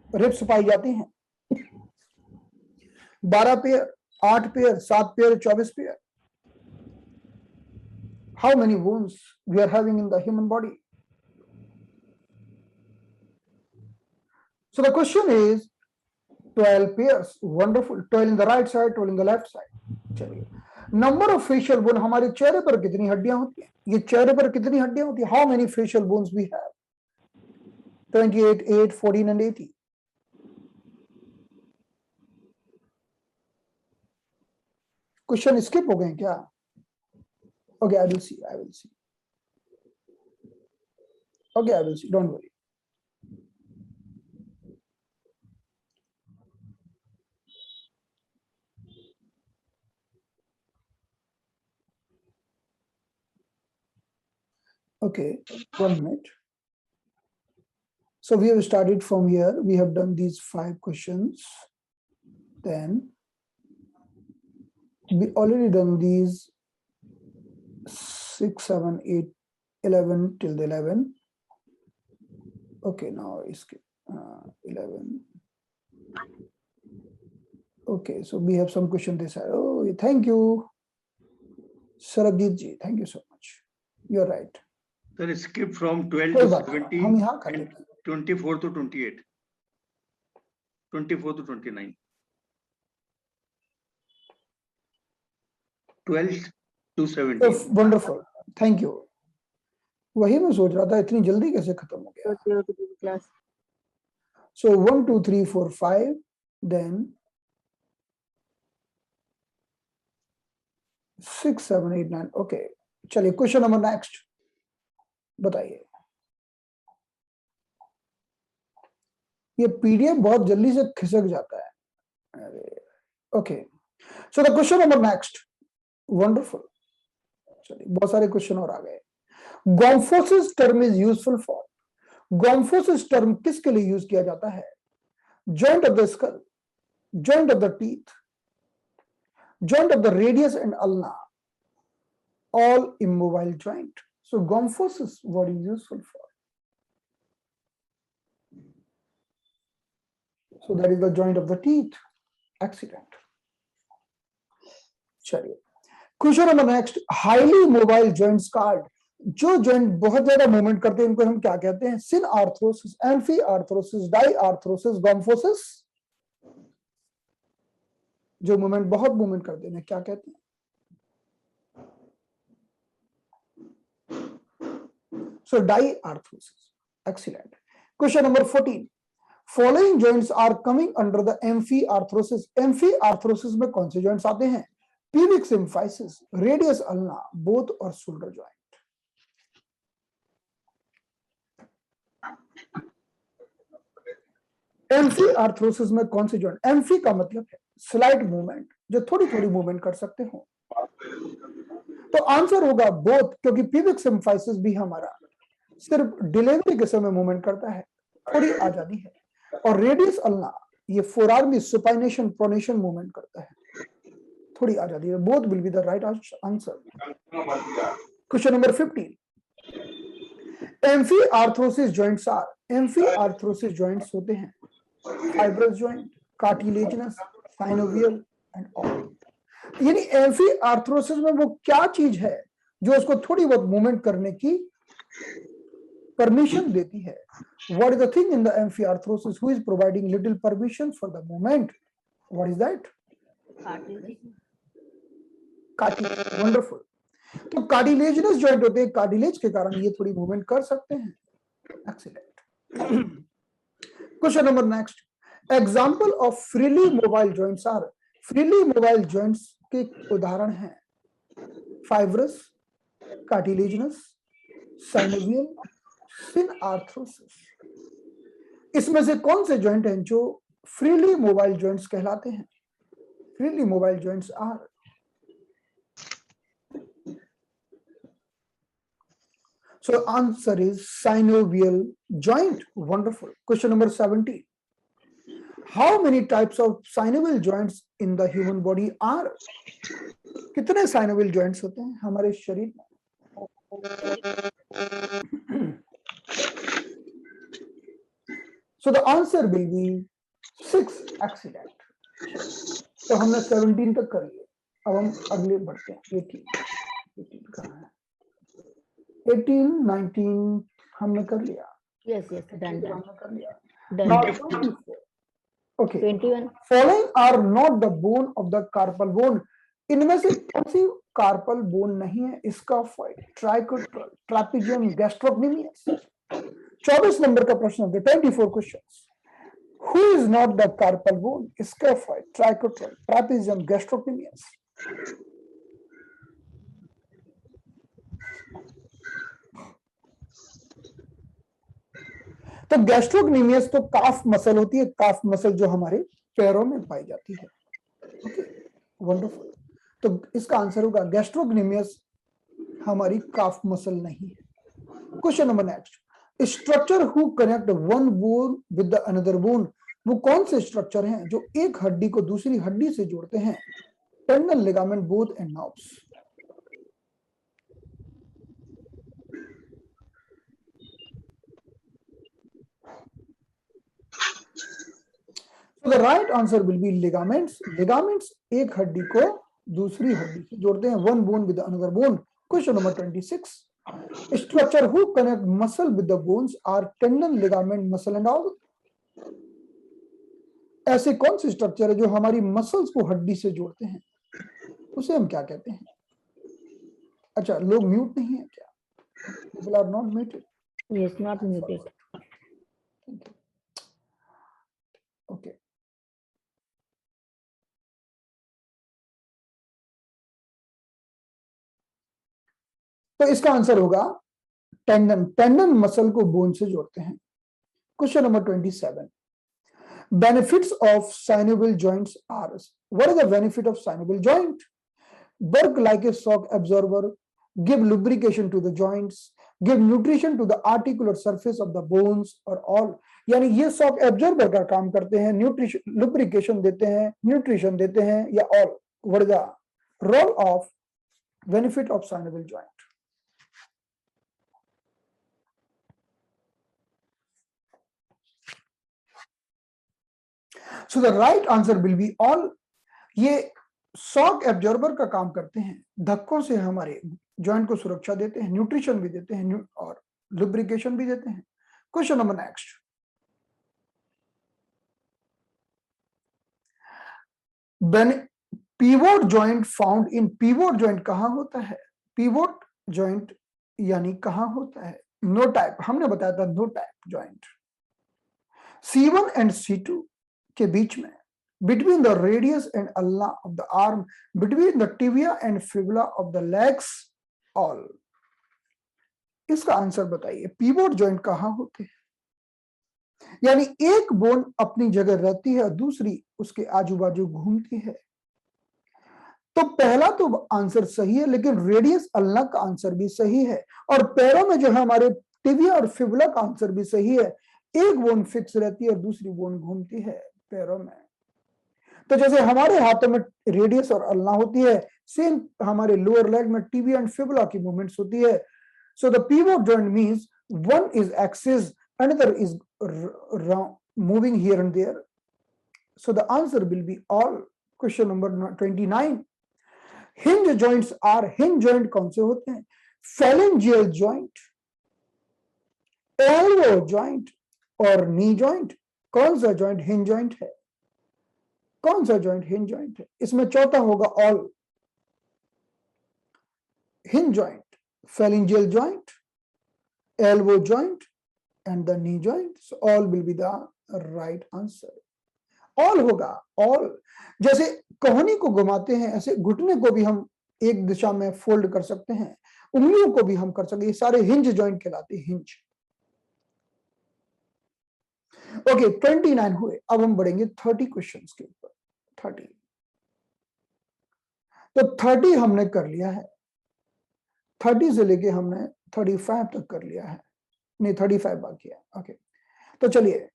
A: ribs पाई जाती हैं? 12 pair, 8 pair, 7 pair, 24 pair. How many bones we are having in the human body? So the question is 12 pairs. Wonderful. 12 in the right side, 12 in the left side. चलिए, number of facial bone, हमारे चेहरे पर कितनी हड्डियां होती हैं? ये चेहरे पर कितनी हड्डियां होती हैं? How many facial bones we have? 28, 8, 14 and 80. Question skip हो गए क्या? Okay, I will see. Okay, I will see. Don't worry. Okay, 1 minute. So we have started from here. We have done these 5 questions. Then we already done these 6, 7, 8, 11 till the 11. Okay, now it's 11. Okay, so we have some question this side. Oh, thank you, Sarabjit ji. Thank you so much. You're right.
D: Sir, skip from 12
A: कोई
D: to
A: बात नहीं,
D: 70
A: हम यहाँ कर
D: and
A: लेते हैं.
D: 24 to 28. 24 to 29. 12 to 70.
A: Wonderful. Thank you. वही मैं सोच रहा था इतनी जल्दी कैसे खत्म हो गया.
B: class.
A: So 1, 2, 3, 4, 5, then 6, 7, 8, 9. Okay. चलिए क्वेश्चन नंबर नेक्स्ट बताइए. ये पीडीएफ बहुत जल्दी से खिसक जाता है. Okay, so the question number next. Wonderful. चलिए बहुत सारे क्वेश्चन और आ गए. Gomphosis term is useful for. Gomphosis term किसके लिए यूज किया जाता है? Joint of the skull, joint of the teeth, joint of the radius and ulna, all immobile joint. So gomphosis, what is useful for? So that is the joint of the teeth. Accident. चलिए question number next. Highly mobile joints card. जो joint बहुत ज्यादा movement करते हैं इनको हम क्या कहते हैं? सिन आर्थरोसिस, एम्फी आर्थरोसिस, डाई आर्थरोसिस, गॉम्फोसिस. जो मूवमेंट बहुत मूवमेंट करते हैं क्या कहते हैं? So diarthrosis. Excellent. Question number 14. Following joints are coming under the amphiarthrosis. Amphiarthrosis में कौन से joints आते हैं? Pubic symphysis, radius ulna, both और shoulder joint. Amphiarthrosis में कौन से joint? Amphi का मतलब है slight movement, जो थोड़ी थोड़ी मूवमेंट कर सकते हो. तो आंसर होगा बोथ, क्योंकि pubic symphysis भी हमारा सिर्फ डिलीवरी के समय मूवमेंट करता है, थोड़ी आजादी है. और रेडियस अल्ना ये फोरआर्म में सुपाइनेशन प्रोनेशन मूवमेंट करता है, थोड़ी आजादी है. Both will be the right answer. Question number 15. Amphiarthrosis joints are. Amphiarthrosis joints होते हैं fibrous joint, cartilaginous, synovial and all. यानी एम्फीआर्थरोसिस में वो क्या चीज है जो उसको थोड़ी बहुत मूवमेंट करने की permission देती है? What is the thing in the amphiarthrosis who is providing little permission for the movement? What is that? Cartilage. Wonderful. तो कार्टिलेजिनस जॉइंट होते हैं, कार्टिलेज के कारण ये थोड़ी मूवमेंट कर सकते हैं. Excellent. Question number next. Example of freely mobile joints are. Freely mobile joints के उदाहरण हैं fibrous, cartilaginous, synovial, synarthrosis. इसमें से कौन से जॉइंट हैं जो फ्रीली मोबाइल जॉइंट्स कहलाते हैं? Freely mobile joints are. So answer is synovial joint. Wonderful. Question number 17. How many types of synovial joints in the human body are? कितने synovial joints होते हैं हमारे शरीर में? So the answer will be 6. Excellent. तो हमने 17 तक कर लिया. अब हम अगले बढ़ते हैं. 18 कहाँ है? 18, 19 हमने कर लिया.
B: Yes, done.
A: हमने कर लिया.
B: Done.
A: Now 24. Okay.
B: 21.
A: Following are not the bone of the carpal bone. इनमें से कौन सी कार्पल बोन नहीं है? स्काफॉइड, ट्राइकोट्रल, ट्रैपेजियम, गैस्ट्रोक्निमियस. 24 नंबर का प्रश्न है. 24 questions. Who is not the carpal bone? Scaphoid, tricotrol, trapezium, gastrocnemius. तो गैस्ट्रोक्निमियस तो काफ मसल होती है, काफ मसल जो हमारे पैरों में पाई जाती है. Okay, wonderful. तो इसका आंसर होगा गैस्ट्रोक्निमियस हमारी काफ मसल नहीं है. Question number next. Structure who connect one bone with the another bone. वो कौन से स्ट्रक्चर हैं जो एक हड्डी को दूसरी हड्डी से जोड़ते हैं? Tendon, ligament, both and nerves. So the right answer will be ligaments. Ligaments एक हड्डी को दूसरी हड्डी से जोड़ते हैं. One bone with another bone. Question number 26. Structure who connect muscle with the bones are tendon, ligament, muscle and all. ऐसे कौन से स्ट्रक्चर है जो हमारी मसल्स को हड्डी से जोड़ते हैं, उसे हम क्या कहते हैं? अच्छा, लोग म्यूट नहीं है क्या? People are not muted.
B: Yes, not muted.
A: Okay. तो इसका आंसर होगा टेंडन. टेंडन मसल को बोन से जोड़ते हैं. Question number 27. Benefits of synovial joints are. What is the benefit of synovial joint? Work like a shock absorber, give lubrication to the joints, give nutrition to the articular surface of the bones or all. यानी ये shock absorber का काम करते हैं, nutrition lubrication देते हैं, nutrition देते हैं, या all. What is the role of benefit of synovial joint? So the right answer will be all. ये शॉक एब्जॉर्बर का काम करते हैं, धक्कों से हमारे जॉइंट को सुरक्षा देते हैं, न्यूट्रिशन भी देते हैं और लुब्रिकेशन भी देते हैं. Question number next. Pivot joint found in. Pivot joint कहां होता है? पिवोट जॉइंट यानी कहां होता है? नो टाइप, हमने बताया था no type joint. C1 and C2 के बीच में, between the radius and ulna of the arm, between the tibia and fibula of the legs, all. इसका आंसर बताइए. पिवोट जॉइंट कहां होते हैं? यानी एक बोन अपनी जगह रहती है और दूसरी उसके आजू बाजू घूमती है. तो पहला तो आंसर सही है, लेकिन रेडियस अल्ना का आंसर भी सही है, और पैरों में जो है हमारे टिबिया और फिबुला का आंसर भी सही है. एक बोन फिक्स रहती है और दूसरी बोन घूमती है पैरों में. तो जैसे हमारे हाथों में रेडियस और अल्ना होती है, सेम हमारे लोअर लेग में टिबिया एंड फिबुला की मूवमेंट्स होती है. So the pivot joint means one is axis, another is moving here and there. So the answer will be all. Question number 29. Hinge joints are. Hinge joint कौन से होते हैं? फेलेंजियल joint, elbow joint और knee joint. कौन सा joint hinge joint है? कौन सा जॉइंट हिंज जॉइंट है? इसमें चौथा होगा all. Hinge joint, phalangeal joint, elbow joint and the knee joint. So all will be the right answer. all होगा. all जैसे कोहनी को घुमाते हैं, ऐसे घुटने को भी हम एक दिशा में फोल्ड कर सकते हैं, उंगलियों को भी हम कर सकते हैं. ये सारे हिंज जॉइंट कहलाते हैं. हिंज. ओके, 29 हुए. अब हम बढ़ेंगे 30 क्वेश्चंस के ऊपर. 30. तो 30 हमने कर लिया है. 30 से लेके हमने 35 तक कर लिया है. नहीं, 35 बाकी है. ओके, तो चलिए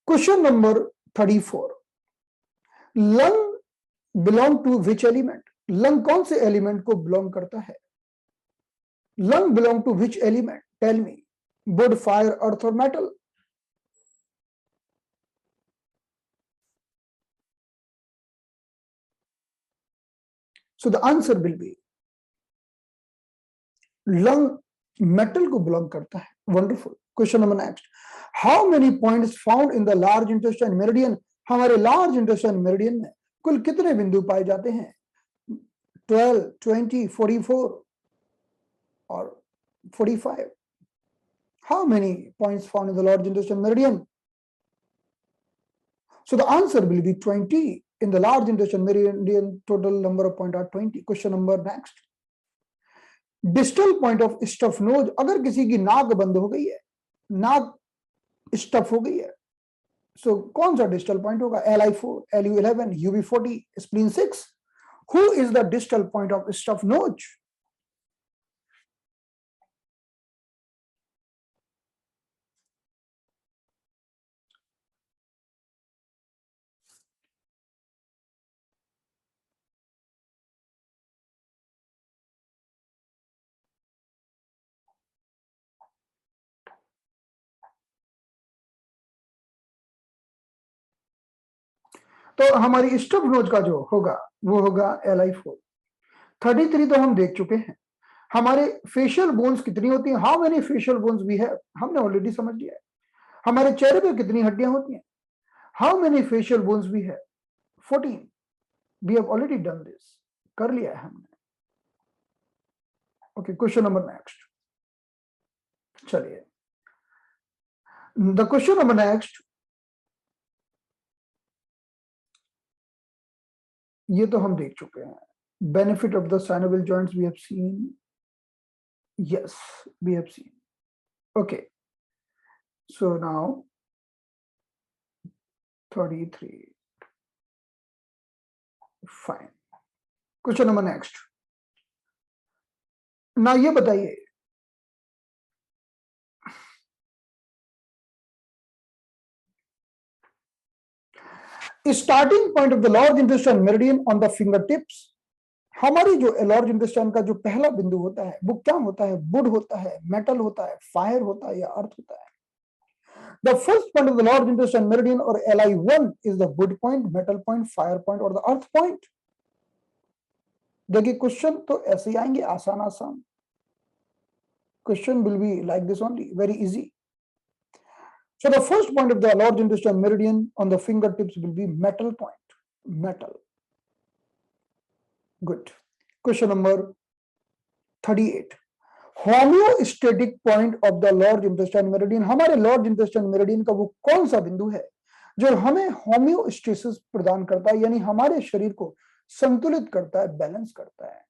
A: question number 34. Lung belong to which element? Lung कौन से एलिमेंट को बिलोंग करता है? Lung belong to which element? Tell me. Wood, fire, earth और metal? So the answer will be lung metal को belong करता है. Wonderful. Question number next. How many points found in the large intestine meridian? हमारे large intestine meridian में कुल कितने बिंदु पाए जाते हैं? 12, 20, 44 और 45. How many points found in the large intestine meridian? So the answer will be 20. In the large intestine meridian, total number of points are 20. Question number next. Distal point of stuffed nose. अगर किसी की नाक बंद हो गई है, नाक stuff हो गई है, so कौन सा distal point होगा? LI4, LU11, UB40, spleen 6. Who is the distal point of stuffed nose? तो हमारी स्टफ नोज का जो होगा वो होगा Li4। 33 तो हम देख चुके हैं। हमारे फेशियल बोन्स कितनी होती हैं, how many facial bones we have, हमने ऑलरेडी समझ लिया है। हमारे चेहरे पे कितनी हड्डियां होती हैं, how many facial bones we have, 14, we have already done this, कर लिया है हमने। Okay, question number next. चलिए, द क्वेश्चन नंबर नेक्स्ट, ये तो हम देख चुके हैं। Benefit of the synovial joints we have seen, yes, we have seen. Okay, so now 33, fine. Question number next. ना ये बताइए, starting point of the large intestine meridian on the finger tips, हमारी जो लार्ज इंटेस्टाइन का जो पहला बिंदु होता है वो क्या होता है, वुड होता है, मेटल होता है, फायर होता है या अर्थ होता है। The first point of the large intestine meridian और Li1 is the wood point, metal point, fire point और द अर्थ पॉइंट। देखिए क्वेश्चन तो ऐसे ही आएंगे, आसान आसान question will be like this only, very easy. So the first point of the large intestine meridian on the fingertips will be metal point, metal. Good. Question number 38. Homeostatic point of the large intestine meridian, हमारे large intestine meridian का वो कौन सा बिंदु है जो हमें homeostasis प्रदान करता है, यानी हमारे शरीर को संतुलित करता है, बैलेंस करता है।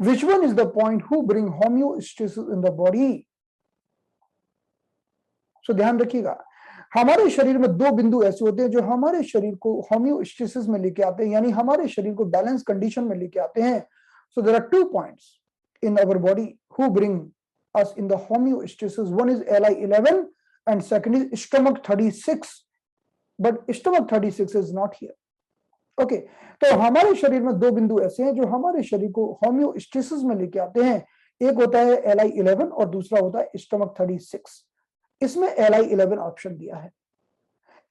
A: Which one is the point who bring homeostasis in the body? So ध्यान रखिएगा, हमारे शरीर में दो बिंदु ऐसे होते हैं जो हमारे शरीर को होम्योस्टेसिस में लेके आते हैं, यानी हमारे शरीर को बैलेंस कंडीशन में लेके आते हैं। So there are 2 points in our body who bring us in the homeostasis. One is Li11 and second is stomach 36, but stomach 36 is not here. Okay, तो हमारे शरीर में दो बिंदु ऐसे हैं जो हमारे शरीर को होम्योस्टेसिस में लेके आते हैं। एक होता है Li11 और दूसरा होता है स्टमक 36। इसमें Li11 ऑप्शन दिया है,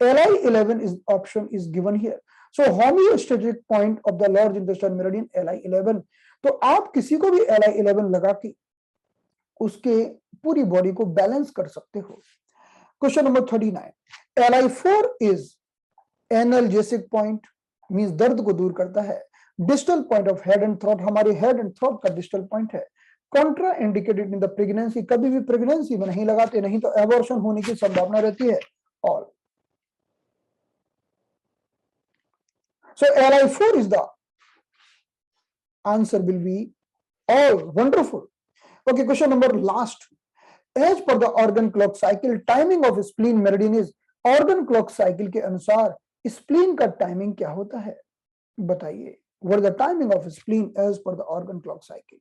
A: Li11 is option is given here. So homeostatic point of the large intestine meridian Li11। तो आप किसी को भी Li11 लगा के उसके पूरी बॉडी को बैलेंस कर सकते हो। Question number 39, Li4 is analgesic point, means दर्द को दूर करता है। Distal point of head and throat, हमारे हेड एंड थ्रोट का डिस्टल पॉइंट है। Contra indicated in the pregnancy, कभी भी प्रेगनेंसी में नहीं लगाते, नहीं तो एबॉर्शन होने की संभावना रहती है। All, so Li4 is the answer will be all. Wonderful. Okay, question number last. As per the organ clock cycle, timing of spleen meridian is, organ clock cycle के अनुसार स्प्लीन का टाइमिंग क्या होता है, बताइए। What is the timing of spleen as per the organ clock cycle?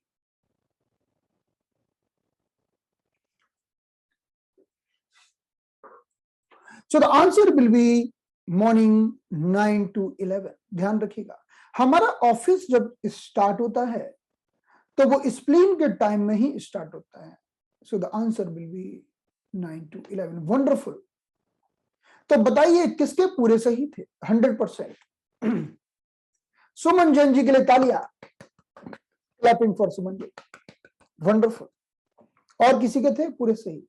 A: So the answer will be morning 9 to 11। ध्यान रखिएगा, हमारा ऑफिस जब स्टार्ट होता है तो वो स्प्लीन के टाइम में ही स्टार्ट होता है। So the answer will B 9 to 11। Wonderful. तो बताइए किसके पूरे सही थे? 100%। सुमन जैन जी के लिए तालियां, clapping for Suman ji. Wonderful. और किसी के थे पूरे सही?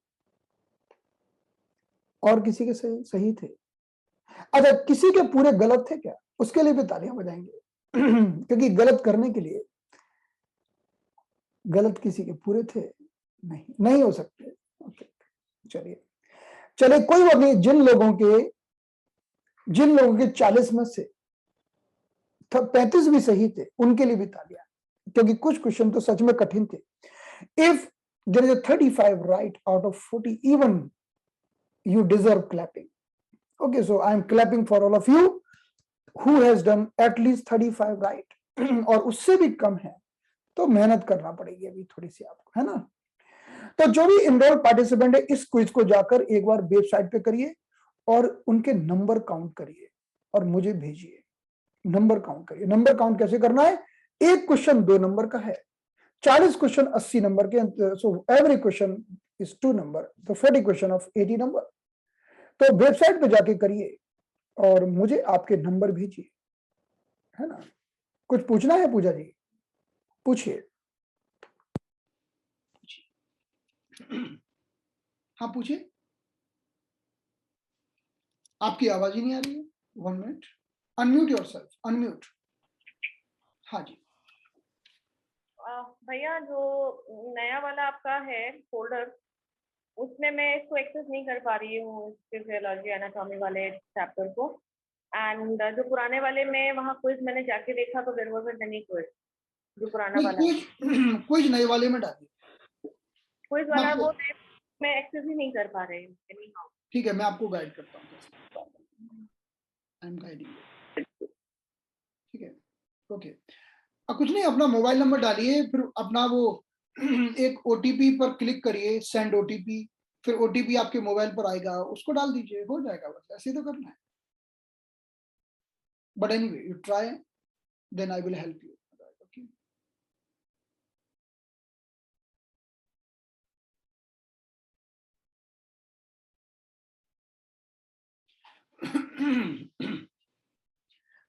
A: और किसी के सही थे? अच्छा, किसी के पूरे गलत थे क्या? उसके लिए भी तालियां बजाएंगे। क्योंकि गलत करने के लिए, गलत किसी के पूरे थे नहीं हो सकते। ओके, चलिए कोई बात नहीं। जिन लोगों के 40 में से 35 भी सही थे उनके लिए भी तालियां, क्योंकि कुछ क्वेश्चन तो सच में कठिन थे। If there is a 35 right out of 40, even you deserve clapping. Okay, so I am clapping for all of you who has done at least 35 right. और उससे भी कम है तो मेहनत करना पड़ेगी अभी थोड़ी सी आपको, है ना। तो जो भी इनरोल पार्टिसिपेंट है, इस क्विज को जाकर एक बार वेबसाइट पे करिए और उनके नंबर काउंट करिए और मुझे भेजिए। नंबर काउंट करिए। नंबर काउंट कैसे करना है? एक क्वेश्चन 2 नंबर का है, 40 क्वेश्चन 80 नंबर के, so every question is 2 number, तो 40 क्वेश्चन ऑफ 80 नंबर। तो वेबसाइट पे जाके करिए और मुझे आपके नंबर भेजिए, है ना। कुछ पूछना है पूजा जी? पूछिए। हाँ पूछिए। आपकी आवाज ही नहीं आ रही है। 1 मिनट, अनम्यूट योरसेल्फ, अनम्यूट। हाँ जी।
E: भैया जो नया वाला आपका है फोल्डर, उसमें मैं इसको एक्सेस नहीं कर पा रही हूँ, फिजियोलॉजी एनाटॉमी वाले चैप्टर को। एंड जो पुराने वाले में वहाँ क्विज मैंने जाके देखा तो देयर वाज एनी क्विज, जो पुराना वाला
A: कुछ नए वाले में डालिए।
E: क्विज
A: मैं
E: वाला
A: आपको-
E: वो मैं एक्सेस ही नहीं कर पा रही हूँ।
A: ठीक है, मैं आपको गाइड करता हूँ। I am guiding. ठीक है, ओके। अब कुछ नहीं, अपना मोबाइल नंबर डालिए, फिर अपना वो एक ओटीपी पर क्लिक करिए, सेंड ओटीपी, फिर ओटीपी आपके मोबाइल पर आएगा, उसको डाल दीजिए, हो जाएगा। बस ऐसे ही तो करना है। But anyway you try, then I will help you. Okay.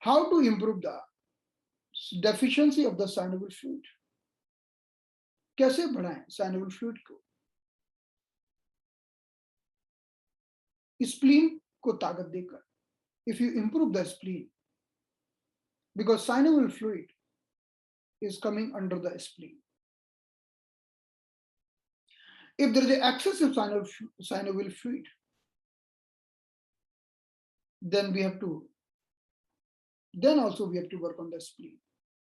A: How to improve the deficiency of the synovial fluid? कैसे बढ़ाएं synovial fluid को? स्प्लीन को ताकत देकर। If you improve the spleen, because synovial fluid is coming under the spleen. If there is an excessive synovial fluid, then also we have to work on the spleen.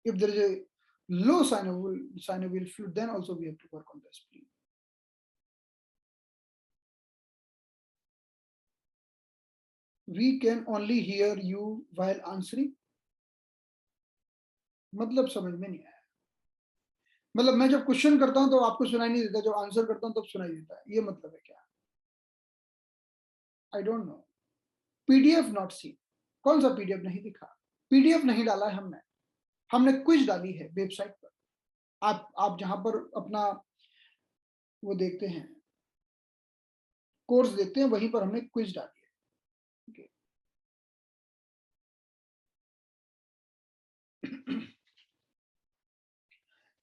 A: If there is a low synovial fluid, then also we have to work on the spleen. We can only hear you while answering. मतलब समझ में नहीं आया। मतलब मैं जब question करता हूं तो आपको सुनाई नहीं देता, जब आंसर करता हूं तब सुनाई देता है, ये मतलब है क्या? I don't know. PDF not see, कौन सा पीडीएफ नहीं दिखा? पीडीएफ नहीं डाला है हमने क्विज डाली है वेबसाइट पर। आप जहां पर अपना वो देखते हैं, कोर्स देखते हैं, वहीं पर हमने क्विज डाली है। okay.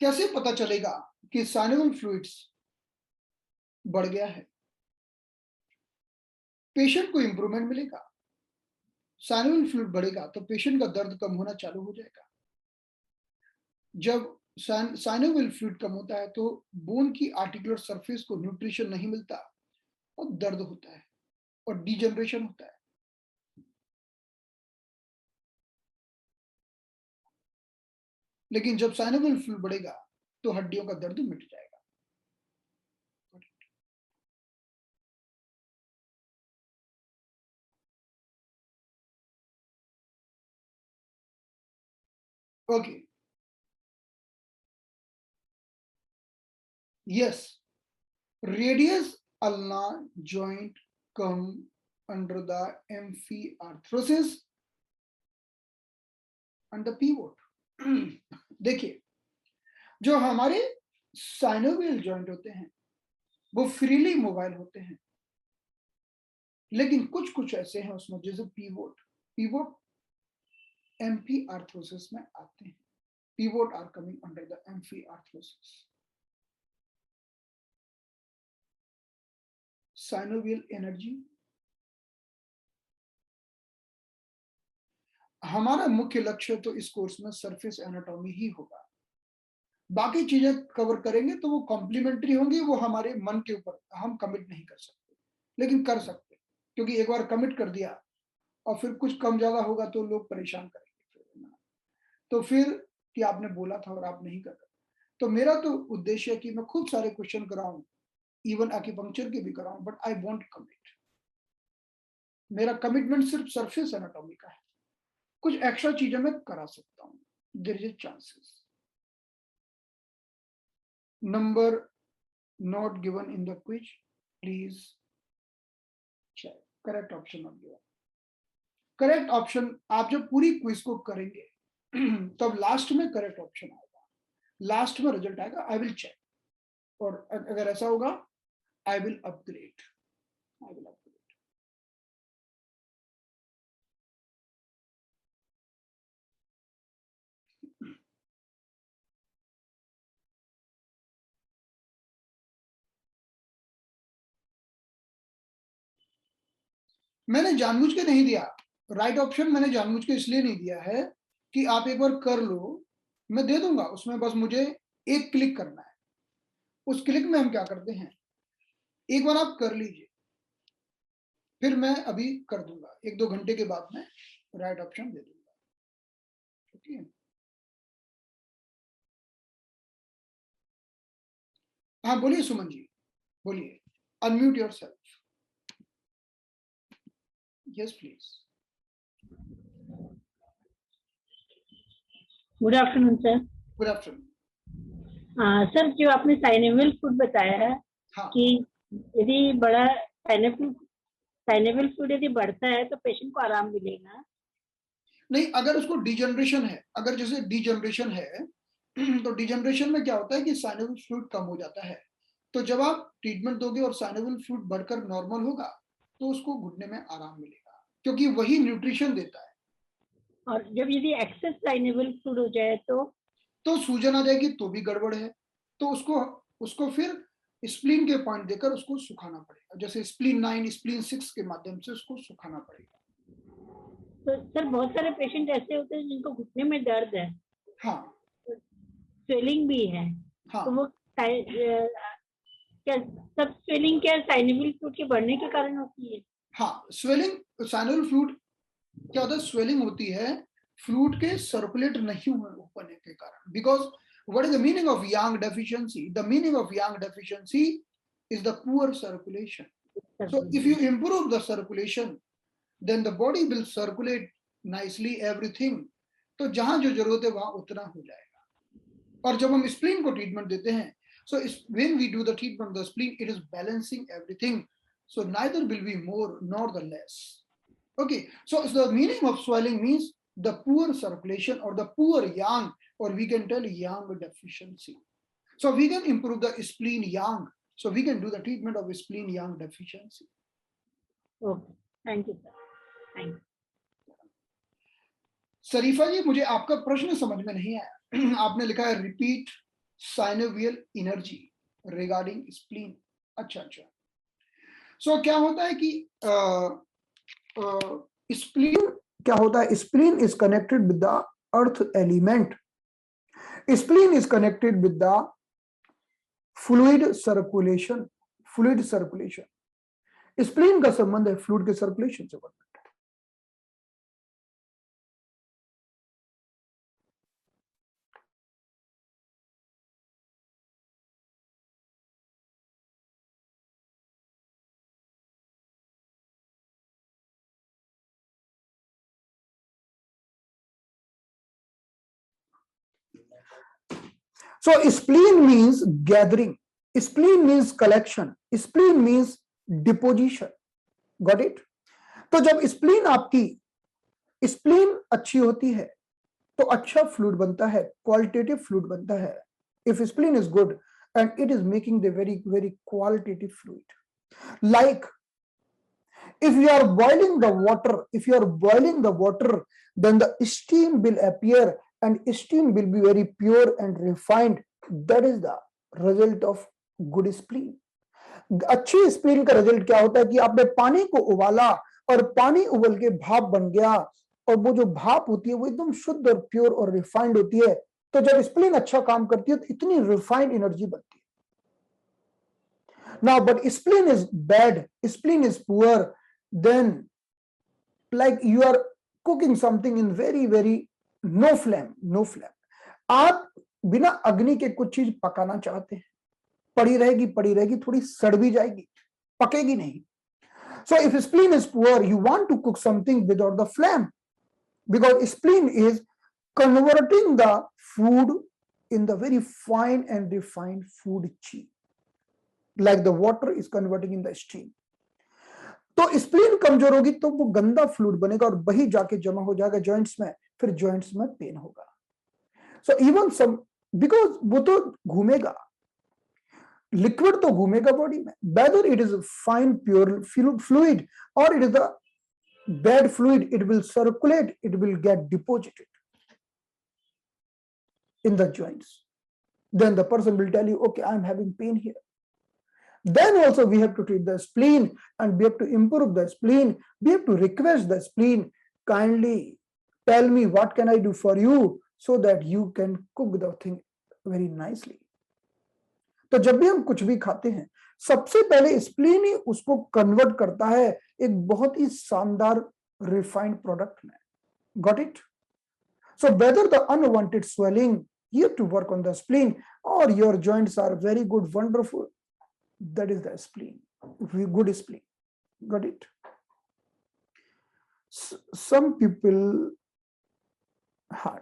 A: कैसे पता चलेगा कि साइनोवियल फ्लूइड्स बढ़ गया है? पेशेंट को इंप्रूवमेंट मिलेगा। साइनोवियल फ्लूइड बढ़ेगा तो पेशेंट का दर्द कम होना चालू हो जाएगा। जब साइनोवियल फ्लूइड कम होता है तो बोन की आर्टिकुलर सरफेस को न्यूट्रिशन नहीं मिलता और दर्द होता है और डिजनरेशन होता है। लेकिन जब साइनोवियल फ्लूइड बढ़ेगा तो हड्डियों का दर्द मिट जाएगा। Okay, yes, radius ulna joint come under the amphiarthrosis and the pivot. देखिए, जो हमारे साइनोवियल जॉइंट होते हैं वो फ्रीली मोबाइल होते हैं, लेकिन कुछ ऐसे हैं उसमें जैसे pivot amphiarthrosis में आते हैं। pivot are coming under the amphiarthrosis. Synovial energy, हमारा मुख्य लक्ष्य तो इस कोर्स में सरफेस एनाटॉमी ही होगा। बाकी चीजें कवर करेंगे तो वो कॉम्प्लीमेंट्री होंगी, वो हमारे मन के ऊपर, हम कमिट नहीं कर सकते, लेकिन कर सकते, क्योंकि एक बार कमिट कर दिया और फिर कुछ कम ज्यादा होगा तो लोग परेशान करेंगे, तो फिर कि आपने बोला था और आप नहीं कर रहे। तो मेरा तो उद्देश्य है कि मैं खूब सारे क्वेश्चन कराऊं, इवन एक्यूपंक्चर के भी कराऊं, बट आई वॉन्ट कमिट। मेरा कमिटमेंट सिर्फ सरफेस एनाटॉमी का है। कुछ एक्स्ट्रा चीजें मैं करा सकता हूं, there is chances. Number not given in the quiz, please check. Correct option not given. Correct option आप जब पूरी क्विज को करेंगे तब लास्ट में करेक्ट ऑप्शन आएगा, लास्ट में रिजल्ट आएगा। आई विल चेक, और अगर ऐसा होगा आई विल अपग्रेड। मैंने जानबूझ के नहीं दिया, राइट ऑप्शन मैंने जानबूझ के इसलिए नहीं दिया है कि आप एक बार कर लो, मैं दे दूंगा, उसमें बस मुझे एक क्लिक करना है। उस क्लिक में हम क्या करते हैं, एक बार आप कर लीजिए, फिर मैं अभी कर दूंगा, 1-2 घंटे के बाद मैं राइट ऑप्शन दे दूंगा। ठीक है, हाँ बोलिए सुमन जी, बोलिए, unmute yourself. Yes please.
F: Good afternoon sir.
A: Good afternoon.
F: Sir, जो आपने साइनेबल फूड बताया है
A: हाँ,
F: कि यदि बड़ा साइनेबल फूड यदि बढ़ता है तो पेशेंट को आराम मिलेगा।
A: नहीं, अगर उसको डिजनरेशन है, अगर जैसे डिजनरेशन है तो डिजनरेशन में क्या होता है कि साइनेबल फ्लूइड कम हो जाता है, तो जब आप ट्रीटमेंट दोगे और साइनेबल फ्लूइड बढ़कर नॉर्मल होगा तो उसको घुटने में आराम मिलेगा, क्योंकि वही न्यूट्रिशन देता है।
F: और जब यदि एक्सेस साइनेबल फूड हो जाए
A: तो सूजन आ जाएगी, तो भी गड़बड़ है, तो उसको फिर स्प्लीन के पॉइंट देकर उसको सुखाना पड़ेगा, जैसे स्प्लीन 9, स्प्लीन 6 के माध्यम से उसको सुखाना पड़ेगा।
F: तो सर बहुत सारे पेशेंट ऐसे होते हैं जिनको घुटने में दर्द है,
A: हाँ
F: स्वेलिंग भी है,
A: हाँ
F: तो वो क्या सब स्वेलिंग क्या साइनेबल फूड के बढ़ने के कारण होती है?
A: हाँ, स्वेलिंग साइनल फ्लूइड क्या होता है, स्वेलिंग होती है फ्लूइड के सर्कुलेट नहीं होने के कारण, because what is the meaning of Yang deficiency? The meaning of Yang deficiency is the poor circulation. So if you improve the circulation, then the body will circulate nicely everything. तो जहां जो जरूरत है वहां उतना हो जाएगा. और जब हम स्प्लीन को ट्रीटमेंट देते हैं, so when we do the treatment of the spleen, it is balancing everything. So neither will be more nor the less. Okay, so the meaning of swelling means the poor circulation or the poor yang, or we can tell yang deficiency. So we can improve the spleen yang. So we can do the treatment of spleen yang deficiency.
F: Okay, thank you sir, thank you.
A: शरीफा जी, मुझे आपका प्रश्न समझ में नहीं आया। आपने लिखा है repeat synovial energy regarding spleen. अच्छा अच्छा, सो क्या होता है कि स्प्लीन क्या होता है, spleen is connected with the earth element, spleen is connected with the fluid circulation, fluid circulation, spleen का संबंध है फ्लूइड के सर्कुलेशन से बनता है। So spleen means gathering, spleen means collection, spleen means deposition. Got it? तो जब spleen आपकी स्प्लीन अच्छी होती है तो अच्छा फ्लूइड बनता है, क्वालिटेटिव फ्लूइड बनता है. If spleen is good and it is making the very qualitative fluid. Like if you are boiling the water, then the steam will appear and steam will be very pure and refined. That is the result of good spleen. अच्छी spleen का result क्या होता है कि आपने पानी को उबाला और पानी उबल के भाप बन गया, और वो जो भाप होती है वो एकदम शुद्ध और प्योर और रिफाइंड होती है. तो जब स्प्लीन अच्छा काम करती है तो इतनी रिफाइंड एनर्जी बनती है. Now, but spleen is bad, spleen is poor, then like you are cooking something in very no flame. आप बिना अग्नि के कुछ चीज पकाना चाहते हैं, पड़ी रहेगी, थोड़ी सड़ भी जाएगी, पकेगी नहीं. So if spleen is poor, you want to cook something without the flame, because spleen is converting the food in the very fine and refined food chain, like the water is converting in the steam. तो spleen कमजोर होगी तो वो गंदा fluid बनेगा और वही जाके जमा हो जाएगा जॉइंट्स में, फिर जॉइंट्स में पेन होगा. सो इवन सम, बिकॉज वो तो घूमेगा, लिक्विड तो घूमेगा बॉडी में, whether it is fine pure fluid और it is the bad fluid, it will circulate, it will get deposited in the joints. Then the person will tell you, okay, I'm having pain here. Then also we have to treat the spleen and we have to improve the spleen. We have to request the spleen, kindly tell me what can I do for you so that you can cook the thing very nicely. तो जब भी हम कुछ भी खाते हैं सबसे पहले स्प्लीन ही उसको कन्वर्ट करता है एक बहुत ही शानदार रिफाइंड प्रोडक्ट में. Got it? So whether the unwanted swelling, you have to work on the spleen, or your joints are very good, wonderful, that is the spleen, good spleen. Got it? Some people had,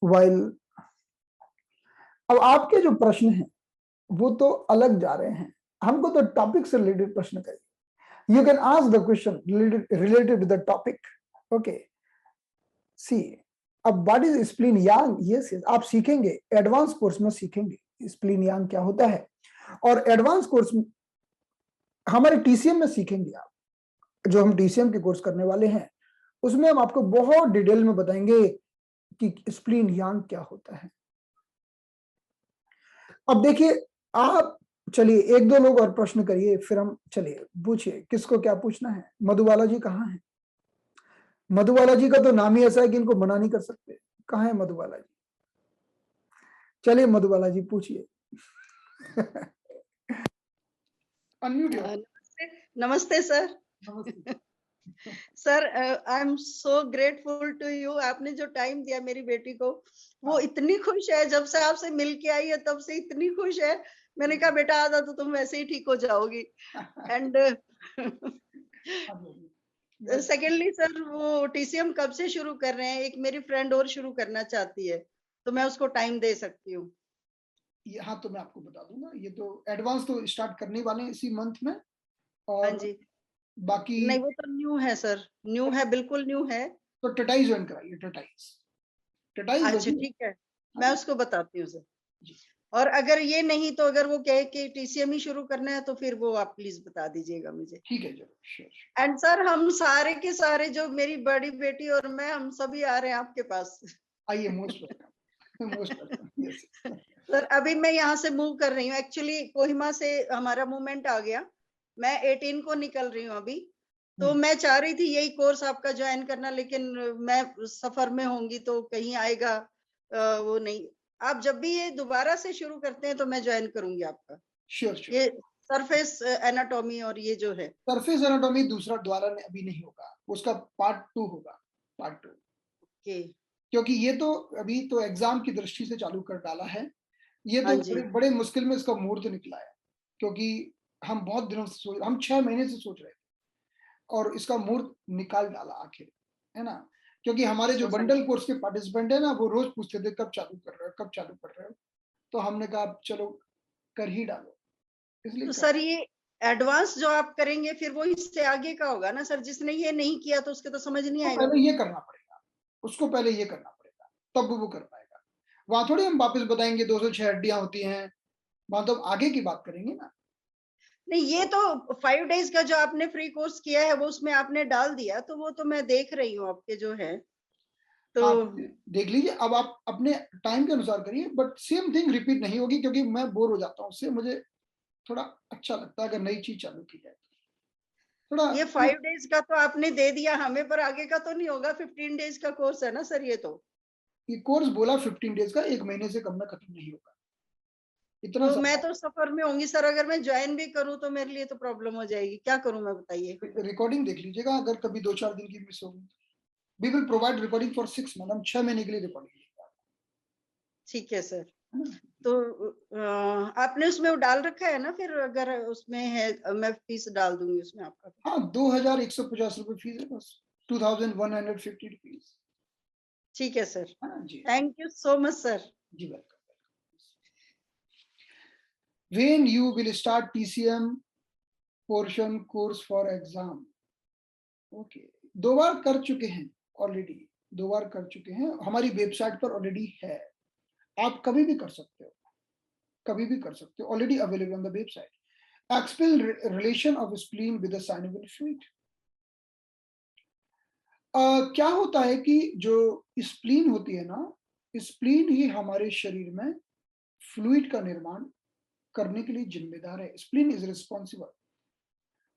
A: while अब आपके जो प्रश्न हैं वो तो अलग जा रहे हैं, हमको तो टॉपिक से रिलेटेड प्रश्न करिए. You can ask the question related to the topic. Okay, see अब what is spleen yang. Yes yes, आप सीखेंगे, एडवांस कोर्स में सीखेंगे स्प्लीन यांग क्या होता है, और एडवांस कोर्स हमारे टीसीएम में सीखेंगे आप. जो हम टीसीएम के कोर्स करने वाले हैं उसमें हम आपको बहुत डिटेल में बताएंगे कि स्प्लीन यांग क्या होता है. अब देखिए आप, चलिए एक दो लोग और प्रश्न करिए, फिर हम चलिए पूछिए किसको क्या पूछना है. मधुबाला जी कहाँ हैं? मधुबाला जी का तो नाम ही ऐसा है कि इनको मना नहीं कर सकते. कहाँ है मधुबाला जी? चलिए मधुबाला जी पूछिए. अनम्यूट.
G: नमस्ते sir. Sir I am so grateful to you. आपने जो टाइम दिया मेरी बेटी को, वो इतनी खुश है, जब से आपसे मिल के आई है तब से इतनी खुश है. मैंने कहा बेटा आधा तो तुम वैसे ही ठीक हो जाओगी. एंड सेकेंडली सर, वो टीसीएम कब से शुरू कर रहे हैं? एक मेरी फ्रेंड और शुरू करना चाहती है, तो मैं उसको टाइम दे सकती हूँ?
A: हाँ तो मैं आपको बता दूंगा, ये तो एडवांस तो स्टार्ट करने वाले हैं इसी मंथ में. और
G: हाँ जी.
A: बाकी
G: नहीं, वो तो न्यू है सर, न्यू है, बिल्कुल न्यू है.
A: तो टटाई ज्वाइन कराइए. टटाई
G: अच्छा ठीक है, मैं उसको बताती हूँ सर. और अगर ये नहीं तो अगर वो कहे कि टीसीएम ही शुरू करना है तो फिर वो आप प्लीज बता दीजिएगा मुझे.
A: ठीक है, जरूर, श्योर.
G: एंड सर हम सारे के सारे, जो मेरी बड़ी बेटी और मैं, हम सभी आ रहे हैं आपके पास.
A: आइए, most welcome, most welcome. Yes
G: sir अभी मैं यहाँ से मूव कर रही हूँ. एक्चुअली कोहिमा से हमारा मूवमेंट आ गया. मैं 18 को निकल रही हूँ अभी. तो मैं चाह रही थी यही कोर्स आपका ज्वाइन करना, लेकिन मैं सफर में होंगी तो कहीं आएगा वो नहीं. आप जब भी ये दोबारा से शुरू करते हैं तो मैं ज्वाइन करूंगी आपका.
A: श्योर.
G: ये सरफेस एनाटॉमी और ये जो है
A: सरफेस एनाटॉमी दूसरा द्वारा में अभी नहीं होगा, उसका पार्ट 2 होगा. पार्ट 2.
G: ओके.
A: क्योंकि ये तो अभी तो एग्जाम की दृष्टि से चालू कर डाला है. ये तो बड़े मुश्किल में इसका मुहूर्त निकला है, क्योंकि हम बहुत दिनों से हम 6 महीने से सोच रहे थे और इसका मुहूर्त निकाल डाला आखिर, है ना. क्योंकि हमारे जो बंडल कोर्स के पार्टिसिपेंट है ना, वो रोज पूछते थे कब चालू कर रहे हो, कब चालू कर रहे हो. तो हमने कहा चलो कर ही डालो, इसलिए.
G: तो सर ये एडवांस जो आप करेंगे फिर वो इससे आगे का होगा ना सर? जिसने ये नहीं किया तो उसके तो समझ नहीं आएगा.
A: पहले ये करना पड़ेगा उसको, पहले ये करना पड़ेगा, तब वो कर पाएगा. वहां थोड़ी हम वापस बताएंगे 206 हड्डियां होती हैं, वहां तो आगे की बात करेंगे ना.
G: नहीं, ये तो 5 डेज का जो आपने फ्री कोर्स किया है वो उसमें आपने डाल दिया, तो वो तो मैं देख रही हूँ आपके जो है. तो
A: आप देख लीजिए, अब आप अपने टाइम के अनुसार करिए, बट सेम थिंग रिपीट नहीं होगी, क्योंकि मैं बोर हो जाता हूँ उससे. मुझे थोड़ा अच्छा लगता है अगर नई चीज चालू की जाए. थोड़ा
G: ये 5 डेज का तो आपने दे दिया हमें, पर आगे का तो नहीं होगा. 15 डेज का कोर्स है ना सर ये तो?
A: ये कोर्स बोला 15 डेज का, 1 महीने से कम में खत्म नहीं होगा. इतना
G: तो मैं तो सफर में होंगी सर. अगर मैं ज्वाइन भी करूं तो मेरे लिए तो प्रॉब्लम हो जाएगी. क्या करूं मैं, बताइए.
A: रिकॉर्डिंग देख लीजिएगा, अगर कभी 2-4 दिन की मिस होगी. We will provide recording for 6 month. हम 6 महीने के लिए रिकॉर्डिंग देंगे.
G: ठीक है सर. तो आपने उसमें वो डाल रखा है ना? फिर अगर उसमें है मैं फीस डाल दूंगी उसमें आपका.
A: हाँ, 2150 रुपए फीस है बस. 2150 रुपीज.
G: ठीक है सर.
A: हाँ जी.
G: Thank you so much sir.
A: जी welcome. When you will start TCM portion course for exam? Okay, 2 बार कर चुके हैं ऑलरेडी, 2 बार कर चुके हैं. हमारी वेबसाइट पर ऑलरेडी है, आप कभी भी कर सकते हो, कभी भी कर सकते हो. Already available on the website. Explain relation of spleen with the synovial fluid. क्या होता है कि जो स्प्लीन होती है ना, स्प्लीन ही हमारे शरीर में फ्लूइड का निर्माण करने के लिए जिम्मेदार है। Spleen is responsible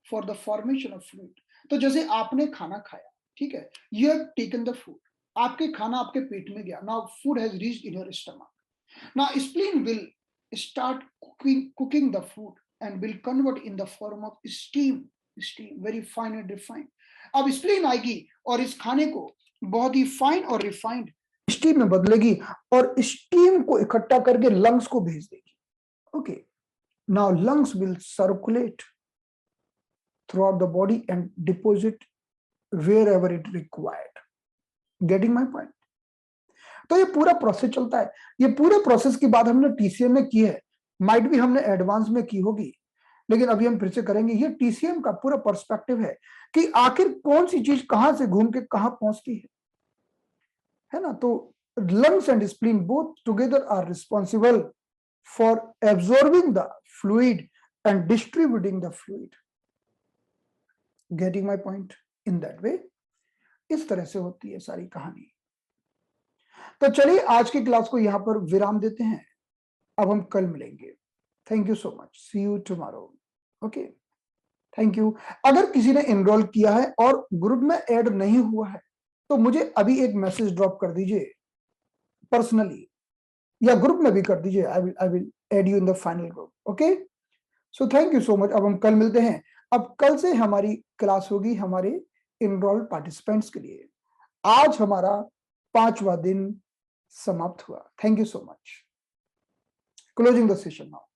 A: for the formation of fluid. तो जैसे आपने खाना खाया, ठीक है, you have taken the food, आपके खाना आपके पेट में गया, now food has reached in your stomach, now spleen will start cooking the food and will convert in the form of steam very fine and refined। अब spleen आएगी और इस खाने को बहुत ही फाइन और रिफाइंड स्टीम में बदलेगी और स्टीम को इकट्ठा करके लंग्स को भेज देगी। Okay, now lungs will circulate throughout the body and deposit wherever it required। Getting my point? तो ये पूरा प्रोसेस चलता है। ये पूरे प्रोसेस की बात हमने टीसीएम में की है, माइट भी हमने एडवांस में की होगी, लेकिन अभी हम फिर से करेंगे। ये टीसीएम का पूरा पर्सपेक्टिव है कि आखिर कौन सी चीज कहां से घूम के कहां पहुंचती है ना। तो lungs and spleen both together are responsible for absorbing the fluid and distributing the fluid. Getting my point? In that way, इस तरह से होती है सारी कहानी। तो चलिए आज की क्लास को यहां पर विराम देते हैं, अब हम कल मिलेंगे। Thank you so much, see you tomorrow. Okay, thank you. अगर किसी ने एनरोल किया है और ग्रुप में ऐड नहीं हुआ है तो मुझे अभी एक मैसेज ड्रॉप कर दीजिए पर्सनली, या ग्रुप में भी कर दीजिए। I will add you in the final group. Okay, so thank you so much. अब हम कल मिलते हैं। अब कल से हमारी क्लास होगी हमारे इनरोल्ड पार्टिसिपेंट्स के लिए। आज हमारा 5वां दिन समाप्त हुआ। Thank you so much. Closing the session now.